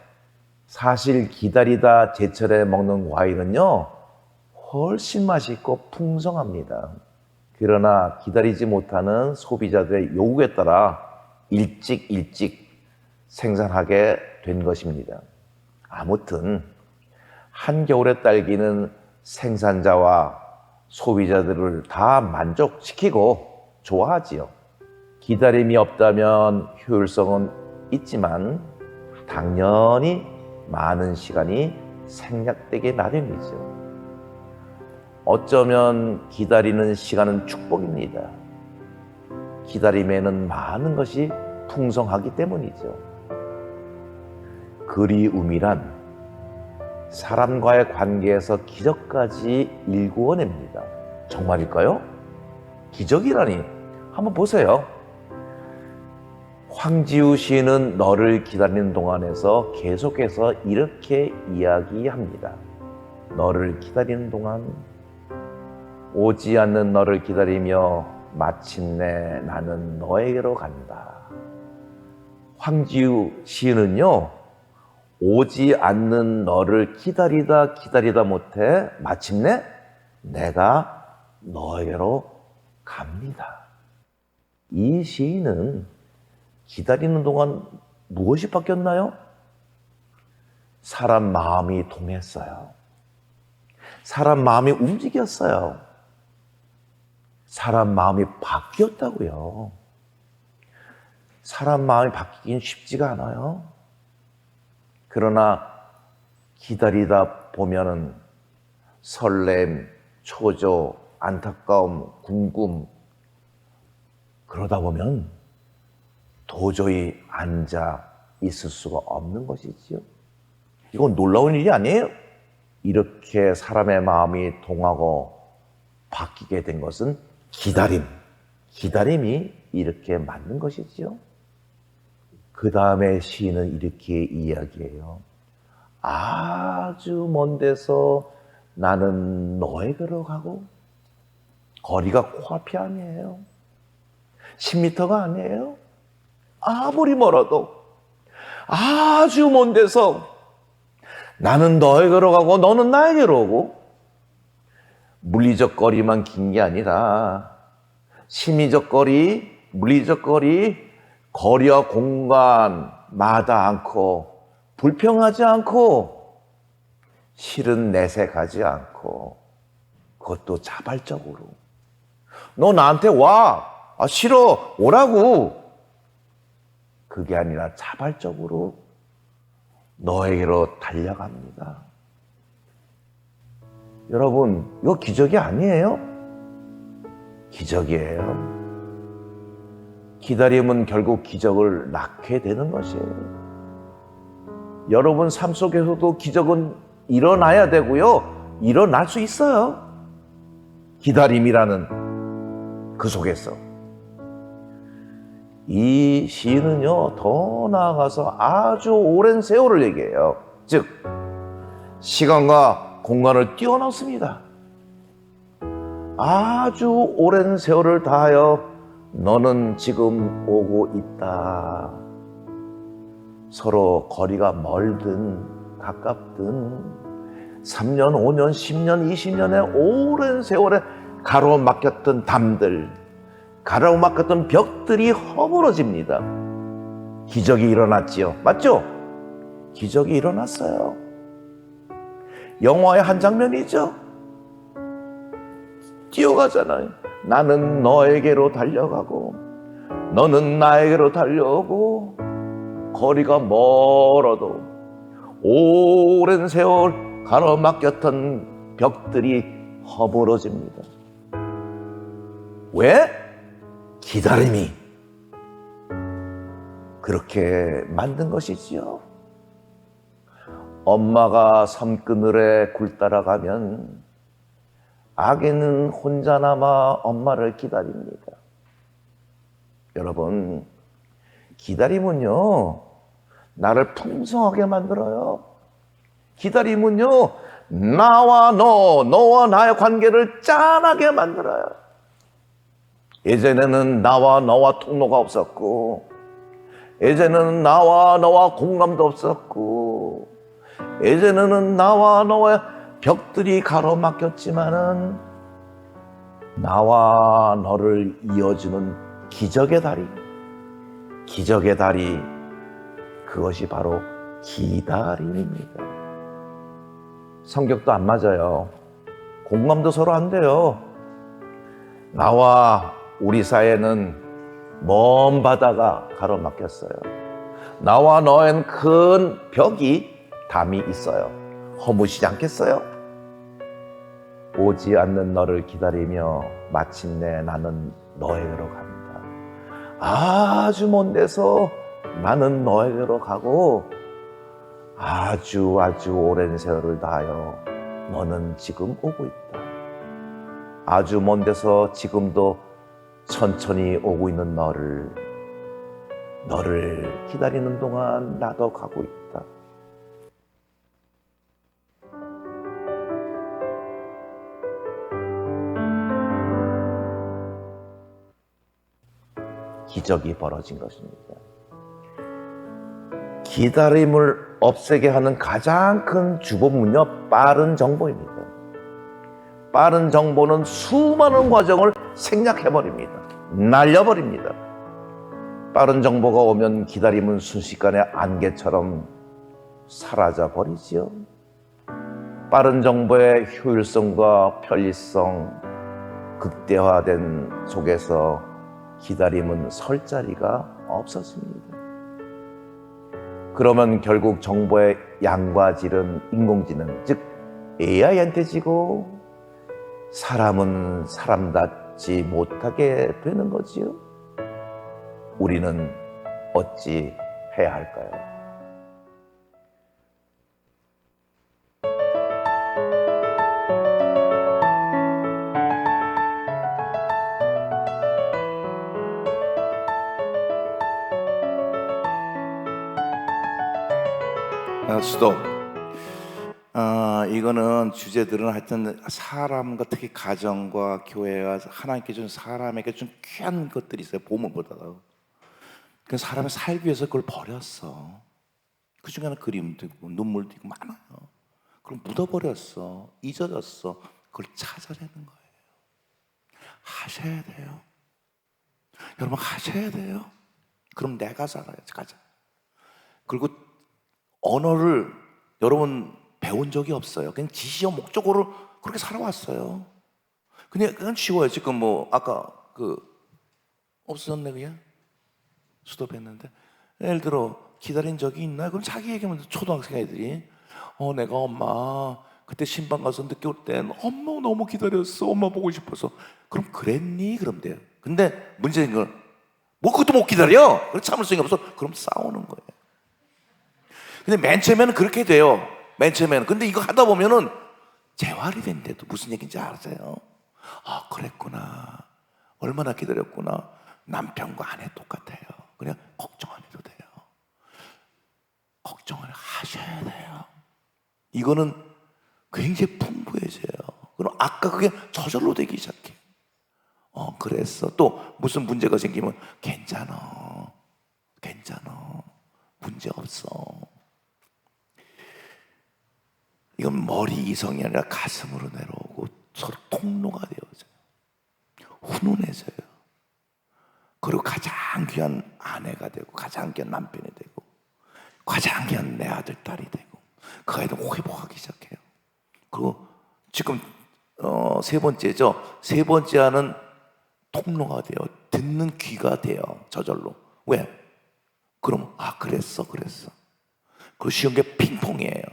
사실 기다리다 제철에 먹는 과일은요, 훨씬 맛있고 풍성합니다. 그러나 기다리지 못하는 소비자들의 요구에 따라 일찍 생산하게 된 것입니다. 아무튼 한겨울의 딸기는 생산자와 소비자들을 다 만족시키고 좋아하지요. 기다림이 없다면 효율성은 있지만 당연히 많은 시간이 생략되게 마련이죠. 어쩌면 기다리는 시간은 축복입니다. 기다림에는 많은 것이 풍성하기 때문이죠. 그리움이란 사람과의 관계에서 기적까지 일구어냅니다. 정말일까요? 기적이라니. 한번 보세요. 황지우 시인은 너를 기다리는 동안에서 계속해서 이렇게 이야기합니다. 너를 기다리는 동안 오지 않는 너를 기다리며 마침내 나는 너에게로 간다. 황지우 시인은요, 오지 않는 너를 기다리다 못해 마침내 내가 너에게로 갑니다. 이 시인은 기다리는 동안 무엇이 바뀌었나요? 사람 마음이 동했어요. 사람 마음이 움직였어요. 사람 마음이 바뀌었다고요. 사람 마음이 바뀌긴 쉽지가 않아요. 그러나 기다리다 보면은 설렘, 초조, 안타까움, 궁금, 그러다 보면 도저히 앉아 있을 수가 없는 것이지요. 이건 놀라운 일이 아니에요. 이렇게 사람의 마음이 동하고 바뀌게 된 것은 기다림이 이렇게 맞는 것이지요. 그 다음에 시인은 이렇게 이야기해요. 아주 먼 데서 나는 너에게로 가고, 거리가 코앞이 아니에요. 10m가 아니에요. 아무리 멀어도 아주 먼 데서 나는 너에게로 가고 너는 나에게로 오고, 물리적 거리만 긴 게 아니라 심리적 거리, 물리적 거리, 거리와 공간마다 않고, 불평하지 않고, 실은 내색하지 않고, 그것도 자발적으로. 너 나한테 와. 싫어. 오라고. 그게 아니라 자발적으로 너에게로 달려갑니다. 여러분, 이거 기적이 아니에요? 기적이에요. 기다림은 결국 기적을 낳게 되는 것이에요. 여러분 삶 속에서도 기적은 일어나야 되고요. 일어날 수 있어요. 기다림이라는 그 속에서. 이 시인은요, 더 나아가서 아주 오랜 세월을 얘기해요. 즉, 시간과 공간을 뛰어넘습니다. 아주 오랜 세월을 다하여 너는 지금 오고 있다. 서로 거리가 멀든 가깝든 3년, 5년, 10년, 20년의 오랜 세월에 가로막혔던 담들, 가로막혔던 벽들이 허물어집니다. 기적이 일어났지요. 맞죠? 기적이 일어났어요. 영화의 한 장면이죠. 뛰어가잖아요. 나는 너에게로 달려가고 너는 나에게로 달려오고 거리가 멀어도 오랜 세월 가로막혔던 벽들이 허물어집니다. 왜? 기다림이 그렇게 만든 것이지요. 엄마가 섬그늘에 굴 따라가면 아기는 혼자 남아 엄마를 기다립니다. 여러분, 기다림은요, 나를 풍성하게 만들어요. 기다림은요, 나와 너와 나의 관계를 짠하게 만들어요. 예전에는 나와 너와 통로가 없었고, 예전에는 나와 너와 공감도 없었고, 예전에는 나와 너의 벽들이 가로막혔지만은 나와 너를 이어주는 기적의 다리, 기적의 다리, 그것이 바로 기다림입니다. 성격도 안 맞아요. 공감도 서로 안 돼요. 나와 우리 사이에는 먼 바다가 가로막혔어요. 나와 너엔 큰 벽이, 담이 있어요. 허무시지 않겠어요? 오지 않는 너를 기다리며 마침내 나는 너에게로 갑니다. 아주 먼 데서 나는 너에게로 가고 아주 오랜 세월을 다하여 너는 지금 오고 있다. 아주 먼 데서 지금도 천천히 오고 있는 너를 기다리는 동안 나도 가고 있다. 기적이 벌어진 것입니다. 기다림을 없애게 하는 가장 큰 주범은요, 빠른 정보입니다. 빠른 정보는 수많은 과정을 생략해버립니다. 날려버립니다. 빠른 정보가 오면 기다림은 순식간에 안개처럼 사라져버리지요. 빠른 정보의 효율성과 편리성, 극대화된 속에서 기다림은 설 자리가 없었습니다. 그러면 결국 정보의 양과 질은 인공지능, 즉 AI한테 지고 사람은 사람답지 못하게 되는 거지요. 우리는 어찌 해야 할까요? 스톱. 이거는 주제들은 하여튼 사람과 특히 가정과 교회와 하나님께 준 사람에게 좀 귀한 것들이 있어요. 보물보다도. 그 사람이 살기 위해서 그걸 버렸어. 그 중에는 그림도 있고 눈물도 있고 많아요. 그럼 묻어버렸어. 잊어졌어. 그걸 찾아내는 거예요. 하셔야 돼요. 여러분 하셔야 돼요. 그럼 내가 살아야지. 가자. 그리고 언어를 여러분 배운 적이 없어요. 그냥 지시와 목적으로 그렇게 살아왔어요. 그냥 쉬워요. 지금 뭐 아까 없어졌네 그냥 스톱했는데 예를 들어 기다린 적이 있나? 그럼 자기 얘기하면 초등학생 애들이 내가 엄마 그때 신방 가서 늦게 올 땐 엄마 너무 기다렸어. 엄마 보고 싶어서. 그럼 그랬니? 그럼 돼요. 근데 문제는 건 뭐 그것도 못 기다려. 그럼 참을성이 없어. 그럼 싸우는 거예요. 근데 맨 처음에는 그렇게 돼요. 맨 처음에는. 근데 이거 하다 보면은 재활이 된대도 무슨 얘기인지 아세요? 아, 그랬구나. 얼마나 기다렸구나. 남편과 아내 똑같아요. 그냥 걱정 안 해도 돼요. 걱정을 하셔야 돼요. 이거는 굉장히 풍부해져요. 그럼 아까 그게 저절로 되기 시작해요. 그랬어. 또 무슨 문제가 생기면 괜찮아. 괜찮아. 문제 없어. 이건 머리 이성이 아니라 가슴으로 내려오고 서로 통로가 되어져요. 훈훈해져요. 그리고 가장 귀한 아내가 되고 가장 귀한 남편이 되고 가장 귀한 내 아들, 딸이 되고 그 아이도 회복하기 시작해요. 그리고 지금 세 번째죠. 세 번째 하는 통로가 돼요. 듣는 귀가 돼요. 저절로. 왜? 그럼 그랬어. 그리고 쉬운 게 핑퐁이에요.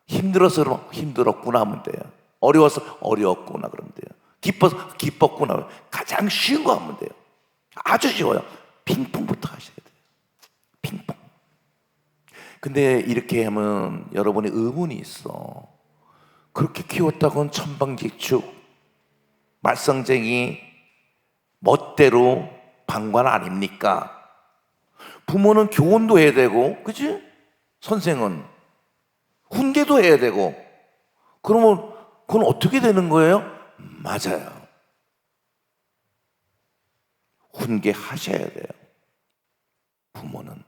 힘들어서 그럼 힘들었구나 하면 돼요. 어려워서 어려웠구나 그러면 돼요. 기뻐서 기뻤구나. 가장 쉬운 거 하면 돼요. 아주 쉬워요. 핑퐁부터 하셔야 돼요. 핑퐁. 근데 이렇게 하면 여러분이 의문이 있어. 그렇게 키웠다고는 천방지축, 말썽쟁이, 멋대로 방관 아닙니까? 부모는 교훈도 해야 되고, 그치? 선생은 훈계도 해야 되고. 그러면 그건 어떻게 되는 거예요? 맞아요. 훈계하셔야 돼요. 부모는.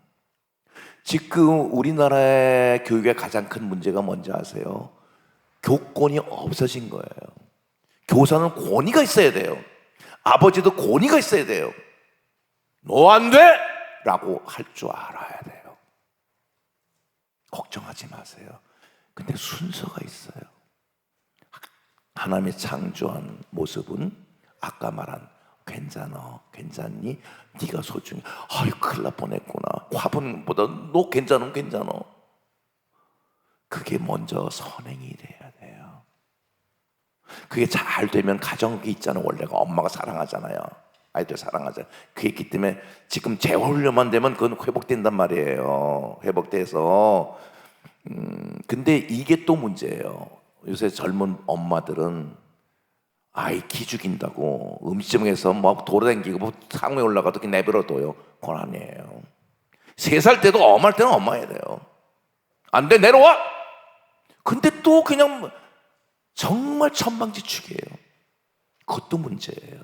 지금 우리나라의 교육의 가장 큰 문제가 뭔지 아세요? 교권이 없어진 거예요. 교사는 권위가 있어야 돼요. 아버지도 권위가 있어야 돼요. 너 안 돼! 라고 할 줄 알아야 돼요. 걱정하지 마세요. 근데 순서가 있어요. 하나님의 창조한 모습은 아까 말한 괜찮아, 괜찮니? 네가 소중해. 아유, 큰일 날 뻔했구나. 화분보다 너 괜찮아. 그게 먼저 선행이 돼야 돼요. 그게 잘 되면 가정이 있잖아요. 원래가 엄마가 사랑하잖아요. 아이들 사랑하잖아요. 그게 있기 때문에 지금 재활훈련만 되면 그건 회복된단 말이에요. 회복돼서 근데 이게 또 문제예요. 요새 젊은 엄마들은 아이 기죽인다고 음식점에서 막 돌아다니고 뭐 상에 올라가도 그냥 내버려둬요. 그건 아니에요. 3살 때도 엄마할 때는 엄마해야 돼요. 안 돼, 내려와! 근데 또 그냥 정말 천방지축이에요. 그것도 문제예요.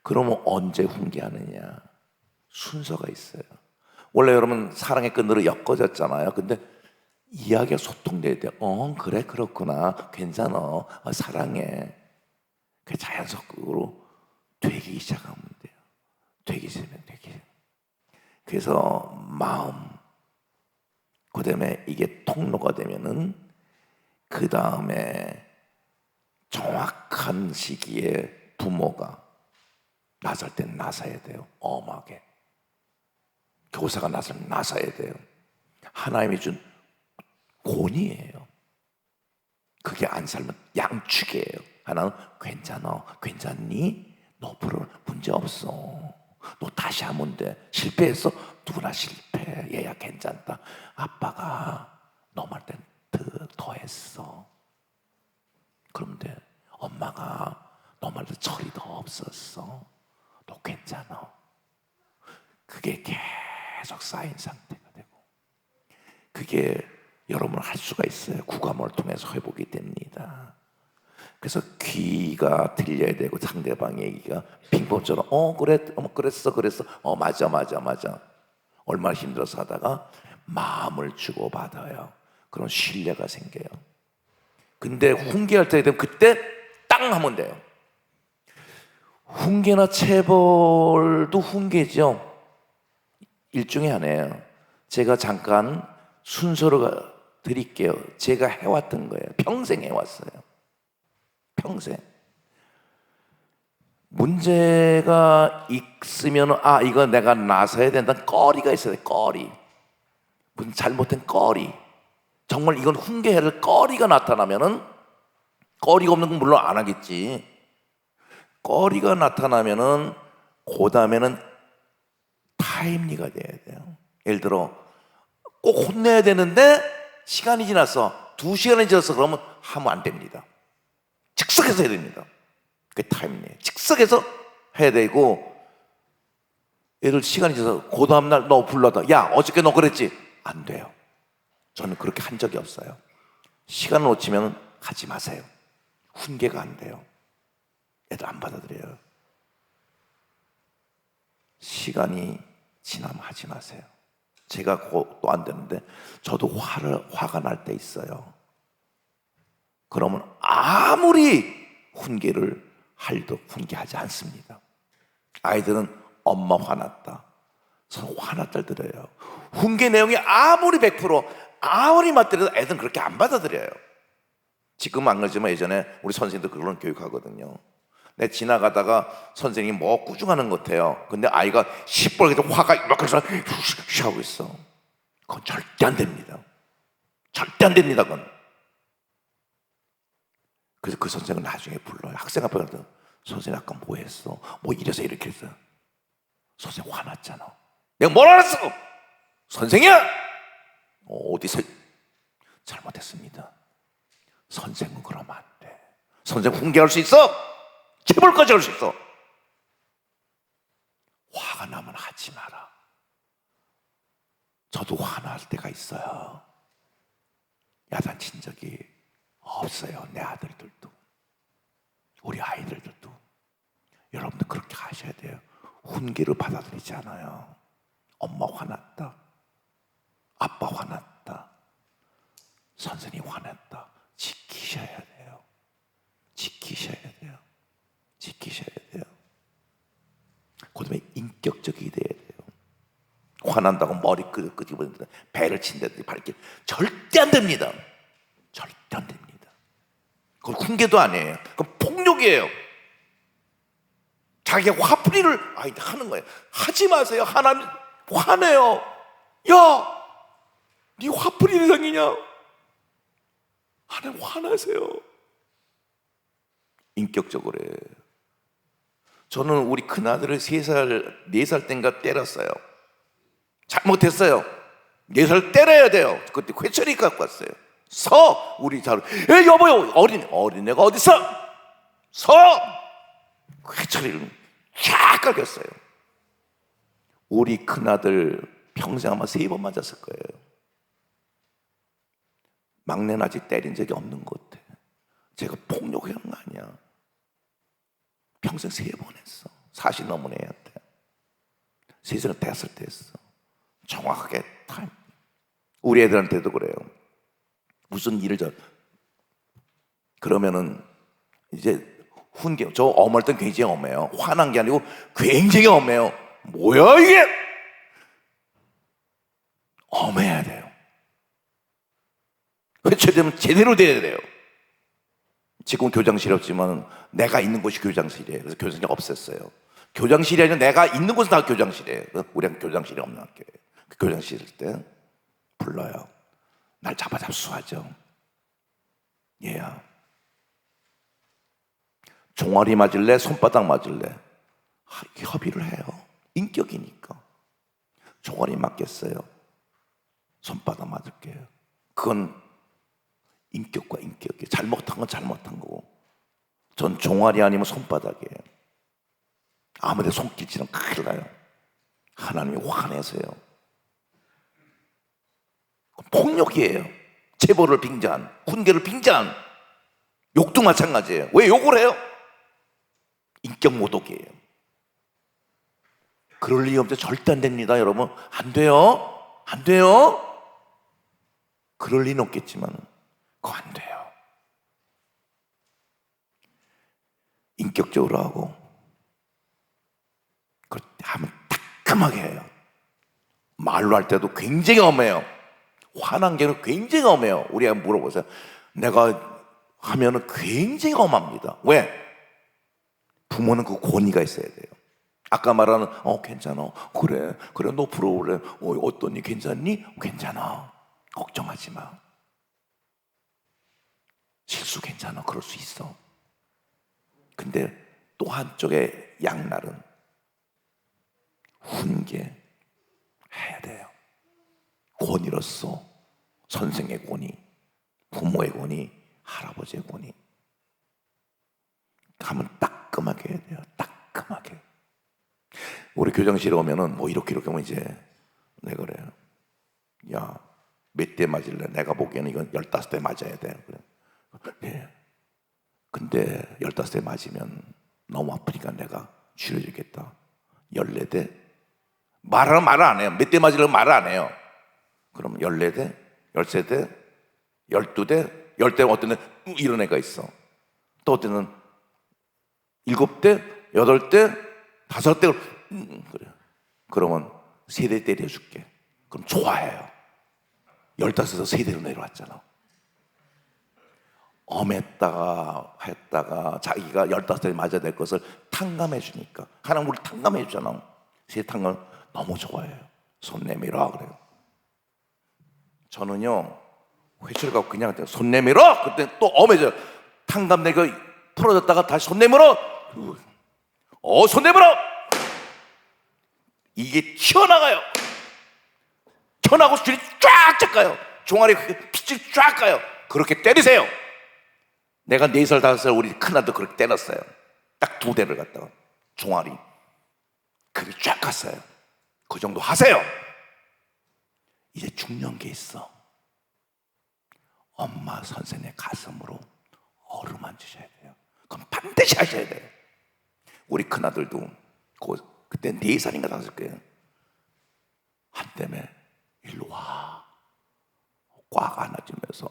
그러면 언제 훈계하느냐? 순서가 있어요. 원래 여러분 사랑의 끈으로 엮어졌잖아요. 근데 이야기가 소통돼야 돼요. 그래, 그렇구나. 괜찮아. 사랑해. 그 자연스럽고 되기 시작하면 돼요. 되기 시작하면 되기. 그래서 마음, 그 다음에 이게 통로가 되면은 그 다음에 정확한 시기에 부모가 나설 땐 나서야 돼요. 엄하게. 교사가 나서면 나서야 돼요. 하나님이 준 권위예요. 그게 안 살면 양축이에요. 하나는 괜찮아, 괜찮니? 너 불어 문제 없어. 너 다시 하면 돼. 실패했어? 누구나 실패. 얘야 괜찮다. 아빠가 너 말 땐 더 했어. 그럼 돼. 엄마가 너 말도 철이 더 없었어. 너 괜찮아. 그게 계속 쌓인 상태가 되고, 그게 여러분 할 수가 있어요. 구감을 통해서 회복이 됩니다. 그래서 귀가 들려야 되고 상대방의 얘기가 핑퐁처럼 그래, 그랬어. 맞아. 얼마나 힘들어서 하다가 마음을 주고받아요. 그런 신뢰가 생겨요. 근데 훈계할 때 되면 그때 땅 하면 돼요. 훈계나 체벌도 훈계죠. 일종의 하나예요. 제가 잠깐 순서로 드릴게요. 제가 해왔던 거예요. 평생 해왔어요. 평생. 문제가 있으면 이거 내가 나서야 된다는 꺼리가 있어야 돼. 꺼리. 무슨 잘못된 꺼리. 정말 이건 훈계해야 될 꺼리가 나타나면은, 꺼리가 없는 건 물론 안 하겠지. 꺼리가 나타나면은 그 다음에는 타임리가 돼야 돼요. 예를 들어 꼭 혼내야 되는데 시간이 지났어, 2시간이 지났어, 그러면 하면 안 됩니다. 즉석에서 해야 됩니다. 그게 타임리. 즉석에서 해야 되고, 예를 들어 시간이 지나서 그 다음날 너 불러다, 야 어저께 너 그랬지? 안 돼요. 저는 그렇게 한 적이 없어요. 시간을 놓치면 하지 마세요. 훈계가 안 돼요. 애들 안 받아들여요. 시간이 지나면 하지 마세요. 제가 또 안 되는데 저도 화가 날 때 있어요. 그러면 아무리 훈계를 할도 훈계하지 않습니다. 아이들은 엄마 화났다, 저는 화났다 들어요. 훈계 내용이 아무리 100% 아무리 맞더라도 애들은 그렇게 안 받아들여요. 지금은 안 그러지만 예전에 우리 선생님도 그런 교육하거든요. 내 지나가다가 선생님이 뭐 꾸중하는 것 같아요. 근데 아이가 시뻘겋게 화가 이렇게 해서 휘 하고 있어. 그건 절대 안 됩니다. 절대 안 됩니다. 그건. 그래서 그 선생은 나중에 불러요. 학생 앞에 가서 선생님 아까 뭐 했어? 뭐 이래서 이렇게 했어. 선생님 화났잖아. 내가 뭘 알았어? 선생이야? 어디서 잘못했습니다. 선생은 그러면 안 돼. 선생 훈계할 수 있어? 재벌까지 할 수 있어. 화가 나면 하지 마라. 저도 화날 때가 있어요. 야단친 적이 없어요. 내 아들들도, 우리 아이들도. 여러분들 그렇게 하셔야 돼요. 훈계를 받아들이지 않아요. 엄마 화났다, 아빠 화났다, 선생님 화났다, 지키셔야 돼요. 지키셔야 돼요. 지키셔야 돼요. 그 다음에 인격적이 돼야 돼요. 화난다고 머리 끄집어낸다, 배를 친다든지 밝게 절대 안 됩니다. 절대 안 됩니다. 그건 훈계도 아니에요. 그건 폭력이에요. 자기가 화풀이를 하는 거예요. 하지 마세요. 하나님 화내요. 야, 네 화풀이 대상이냐? 하나님 화나세요. 인격적으로 해요. 저는 우리 큰아들을 3살, 4살 땐가 때렸어요. 잘못했어요. 4살 때려야 돼요. 그때 회초리 갖고 왔어요. 서! 우리 자로, 여보요! 어린애가 어딨어? 서! 회초리를 쫙 깔겼어요. 우리 큰아들 평생 아마 3번 맞았을 거예요. 막내는 아직 때린 적이 없는 것 같아. 제가 폭력하는 거 아니야. 평생 3번 했어. 40 넘은 애한테. 3살 됐을 때 했어. 정확하게 타임. 우리 애들한테도 그래요. 무슨 일을 그러면은 이제 훈계, 저 엄할 땐 굉장히 엄해요. 화난 게 아니고 굉장히 엄해요. 뭐야 이게? 엄해야 돼요. 회초되면 제대로 돼야 돼요. 지금 교장실이 없지만 내가 있는 곳이 교장실이에요. 그래서 교장실 없앴어요. 교장실이 아니라 내가 있는 곳은 다 교장실이에요. 우리는 교장실이 없는 학교예요. 그 교장실 있을 때 불러요. 날 잡수하죠. 얘야, 종아리 맞을래? 손바닥 맞을래? 협의를 해요. 인격이니까. 종아리 맞겠어요? 손바닥 맞을게요. 그건 인격과 인격이에요. 잘못한 건 잘못한 거고, 전 종아리 아니면 손바닥이에요. 아무데 손길치는 큰일 나요. 하나님이 화내세요. 폭력이에요. 체벌을 빙자한, 훈계를 빙자한. 욕도 마찬가지예요. 왜 욕을 해요? 인격 모독이에요. 그럴 리 없죠. 절대 안 됩니다, 여러분. 안 돼요. 안 돼요. 그럴 리는 없겠지만 그거 안 돼요. 인격적으로 하고, 그걸 하면 따끔하게 해요. 말로 할 때도 굉장히 엄해요. 화난 게는 굉장히 엄해요. 우리 애가 물어보세요. 내가 하면은 굉장히 엄합니다. 왜? 부모는 그 권위가 있어야 돼요. 아까 말하는 괜찮아, 그래 너 부러울래, 어떠니, 괜찮니? 괜찮아, 걱정하지 마, 실수 괜찮아, 그럴 수 있어. 근데 또 한쪽의 양날은 훈계해야 돼요. 권위로서 선생의 권위, 부모의 권위, 할아버지의 권위. 가면 따끔하게 해야 돼요. 따끔하게. 우리 교장실에 오면은 뭐 이렇게 하면 이제 내가 그래요. 야, 몇 대 맞을래? 내가 보기에는 이건 15대 맞아야 돼. 그래. 네. 근데 15대 맞으면 너무 아프니까 내가 치료해주겠다. 14대? 말을 안 해요. 몇 대 맞으려면 말을 안 해요. 그럼 14대, 13대, 12대, 10대 어떤 애 이런 애가 있어. 또 어떤 애는 7대, 8대, 5대 그래. 그러면 3대 때려줄게. 그럼 좋아해요. 15에서 3대로 내려왔잖아. 엄했다가 했다가 자기가 15대 맞아야 될 것을 탕감해 주니까 하나님 우리 탕감해 주잖아. 새 탕감 너무 좋아해요. 손 내밀어 그래요. 저는요 회초리 갖고 그냥 손 내밀어 그때 또 엄해져. 탕감 내가 풀어졌다가 다시 손 내밀어. 손 내밀어. 이게 튀어나가요. 튀어나고 줄이 쫙쫙 가요. 종아리 핏줄이 쫙 가요. 그렇게 때리세요. 내가 4살 5살 우리 큰아들 그렇게 때렸어요. 딱 2대를 갖다가 종아리 그게 쫙 갔어요. 그 정도 하세요. 이제 중요한 게 있어. 엄마 선생의 가슴으로 어루만지셔야 돼요. 그럼 반드시 하셔야 돼요. 우리 큰아들도 그때 4살인가 5살 한때에 일로 와. 꽉 안아주면서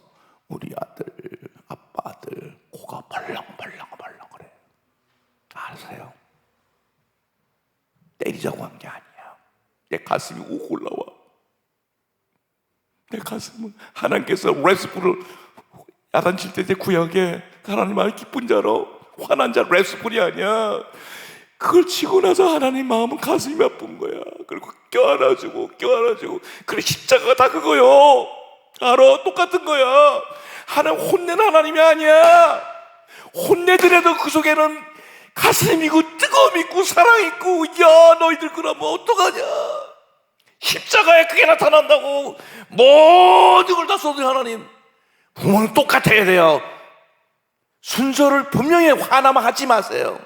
우리 아들 아빠 아들 코가 벌렁벌렁 그래. 아세요? 때리자고 한 게 아니야. 내 가슴이 욱 올라와. 내 가슴은 하나님께서 레스프를 야단칠 때 제 구약에 하나님 말 기쁜 자로 화난 자 레스플이 아니야. 그걸 치고 나서 하나님 마음은 가슴이 아픈 거야. 그리고 껴안아주고 그래 십자가가 다 그거요. 알아? 똑같은 거야. 하나님 혼내는 하나님이 아니야. 혼내더라도 그 속에는 가슴이 있고 뜨거움이 있고 사랑이 있고 야 너희들 그러면 어떡하냐. 십자가에 그게 나타난다고. 모든 걸 다 쏟은 하나님. 부모는 똑같아야 돼요. 순서를 분명히 하나만 하지 마세요.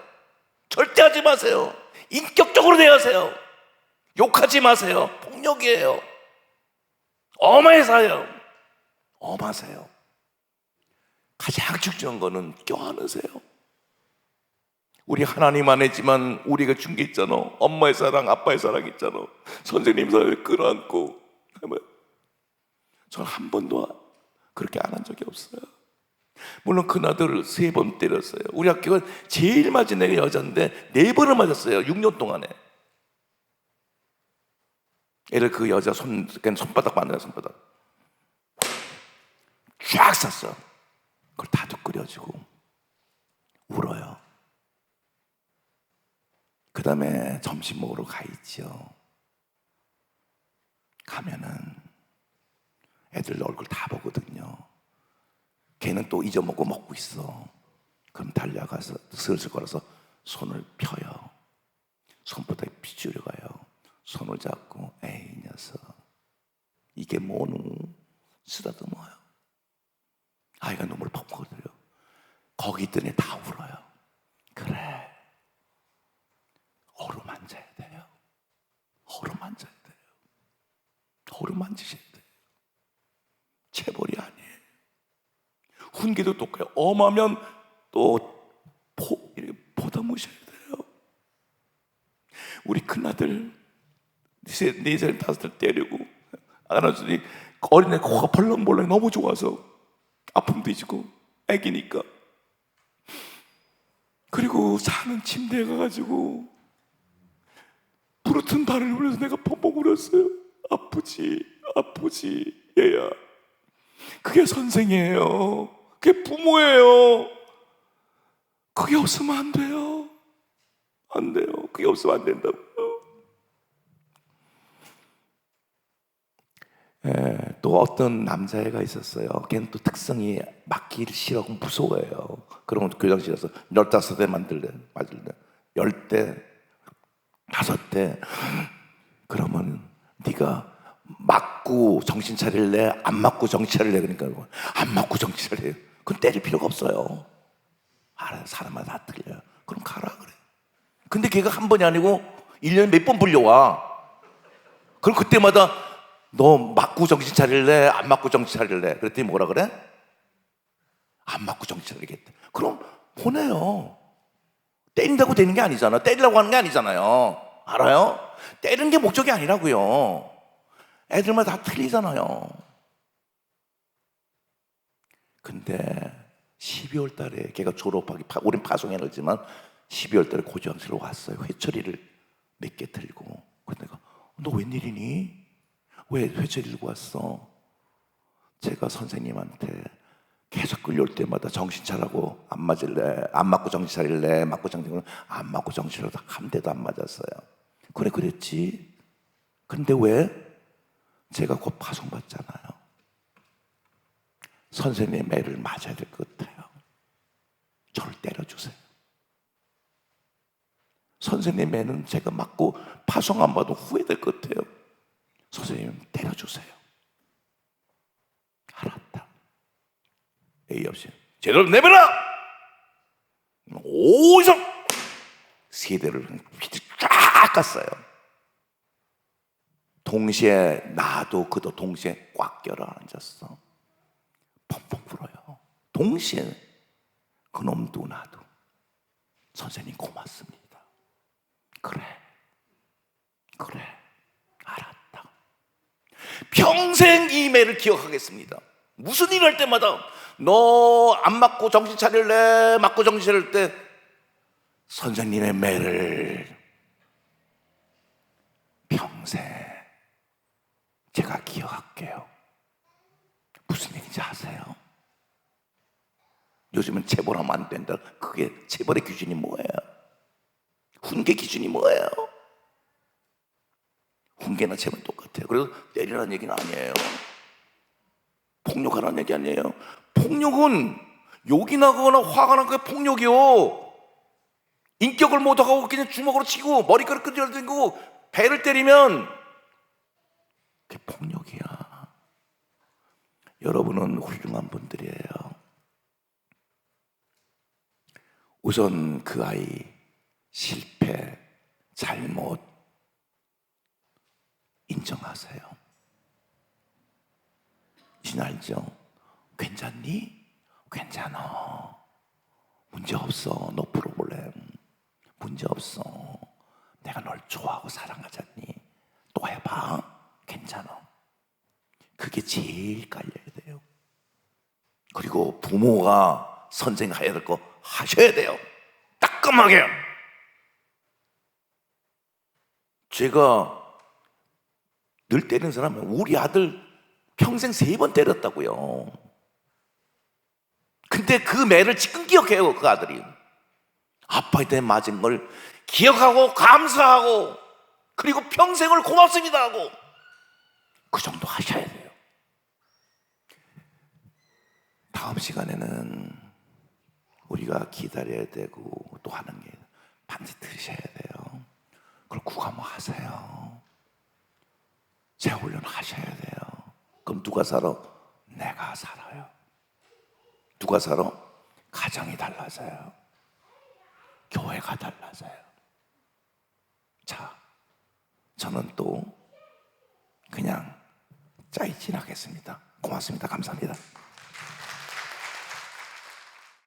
절대 하지 마세요. 인격적으로 대하세요. 욕하지 마세요. 폭력이에요. 엄해서요. 엄하세요. 가장 중요한 거는 껴안으세요. 우리 하나님 안에지만 우리가 준 게 있잖아. 엄마의 사랑, 아빠의 사랑 있잖아. 선생님 사랑을 끌어안고. 저는 한 번도 그렇게 안 한 적이 없어요. 물론 큰아들을 3번 때렸어요. 우리 학교가 제일 맞은 애가 여자인데 4번을 맞았어요. 6년 동안에. 애를 그 여자 손바닥 맞아요. 손바닥 쫙 쐈어. 그걸 다독 끓여주고 울어요. 그 다음에 점심 먹으러 가 있죠. 가면은 애들 얼굴 다 보거든요. 걔는 또 잊어먹고 먹고 있어. 그럼 달려가서 슬슬 걸어서 손을 펴요. 손바닥에 빗줄여 가요. 손을 잡고 에이 이 녀석 이게 뭐누 쓰다듬어요. 아이가 눈물 펑펑 흘려요. 거기 있던 애 다 울어요. 그래 어루만져야 돼요. 어루만져야 돼요. 어루만지셔야 돼요. 체벌이 아니에요. 훈계도 똑같아요. 엄하면 또 보다무셔야 돼요. 우리 큰아들 4살 5살 때리고 안아주니 어린애 코가 벌렁벌렁 너무 좋아서 아픔도 있고 애기니까. 그리고 사는 침대에 가가지고 부르튼 발을 흘려서 내가 펑펑 울었어요. 아프지 얘야. 그게 선생이에요. 그게 부모예요. 그게 없으면 안 돼요. 안 돼요. 그게 없으면 안 된다고요. 또 어떤 남자애가 있었어요. 걔는 또 특성이 맞기를 싫어하고 무서워해요. 그러면 교장실에서 15대 맞을래 10대 5대 그러면 네가 맞고 정신 차릴래? 안 맞고 정신 차릴래? 그러니까 안 맞고 정신 차려요. 그건 때릴 필요가 없어요. 알아요. 사람마다 다 틀려요. 그럼 가라 그래. 근데 걔가 한 번이 아니고 1년에 몇 번 불려와. 그럼 그때마다 너 맞고 정신 차릴래? 안 맞고 정신 차릴래? 그랬더니 뭐라 그래? 안 맞고 정신 차리겠다. 그럼 보내요. 때린다고 되는 게 아니잖아. 때리려고 하는 게 아니잖아요. 알아요? 때리는 게 목적이 아니라고요. 애들마다 다 틀리잖아요. 근데 12월 달에 걔가 졸업하기, 우린 파송해 놓지만 12월 달에 고지항실로 왔어요. 회초리를 몇 개 들고. 근데 내가 너 웬일이니? 왜 회초리 들고 왔어? 제가 선생님한테 계속 끌려올 때마다 정신 차라고, 안 맞을래? 안 맞고 정신 차릴래? 맞고 정신 차릴래? 안 맞고 정신 차려도 한 대도 안 맞았어요. 그래 그랬지. 근데 왜? 제가 곧 파송받잖아요. 선생님 애를 맞아야 될 것 같아요. 저를 때려주세요. 선생님 애는 제가 맞고 파송 안 받아도 후회될 것 같아요. 선생님 때려주세요. 알았다. A 없이 제대로 내버려! 오이성 세 대를 휘들 쫙 갔어요. 동시에 나도 그도 동시에 꽉 껴라 앉았어. 펑펑 불어요. 동시에 그놈도 나도. 선생님 고맙습니다. 그래 알았다. 평생 이 매를 기억하겠습니다. 무슨 일 할 때마다 너 안 맞고 정신 차릴래? 맞고 정신 차릴 때 선생님의 매를 평생 제가 기억할게요. 무슨 얘기인지 아세요? 요즘은 체벌하면 안 된다. 그게 체벌의 기준이 뭐예요? 훈계 기준이 뭐예요? 훈계나 체벌 똑같아요. 그래서 때리라는 얘기는 아니에요. 폭력하라는 얘기 아니에요. 폭력은 욕이 나거나 화가 나거나 폭력이요. 인격을 못 하고 그냥 주먹으로 치고 머리카락 끄집어내고 배를 때리면 그게 폭력이야. 여러분은 훌륭한 분들이에요. 우선 그 아이 실패, 잘못 인정하세요. 신 알죠? 괜찮니? 괜찮아. 문제 없어. 너 프로블렘. 문제 없어. 내가 널 좋아하고 사랑하잖니. 또 해봐. 괜찮아. 그게 제일 깔려야 돼요. 그리고 부모가 선생해야 될 거 하셔야 돼요. 따끔하게. 제가 늘 때리는 사람은 우리 아들 평생 3번 때렸다고요. 근데 그 매를 지금 기억해요. 그 아들이 아빠한테 맞은 걸 기억하고 감사하고 그리고 평생을 고맙습니다 하고 그 정도 하셔야 돼요. 다음 시간에는 우리가 기다려야 되고 또 하는 게 반드시 들으셔야 돼요. 그걸 구가모 하세요. 재훈련 하셔야 돼요. 그럼 누가 살아? 내가 살아요. 누가 살아? 가정이 달라져요. 교회가 달라져요. 자, 저는 또 그냥 짜이 지나겠습니다. 고맙습니다. 감사합니다.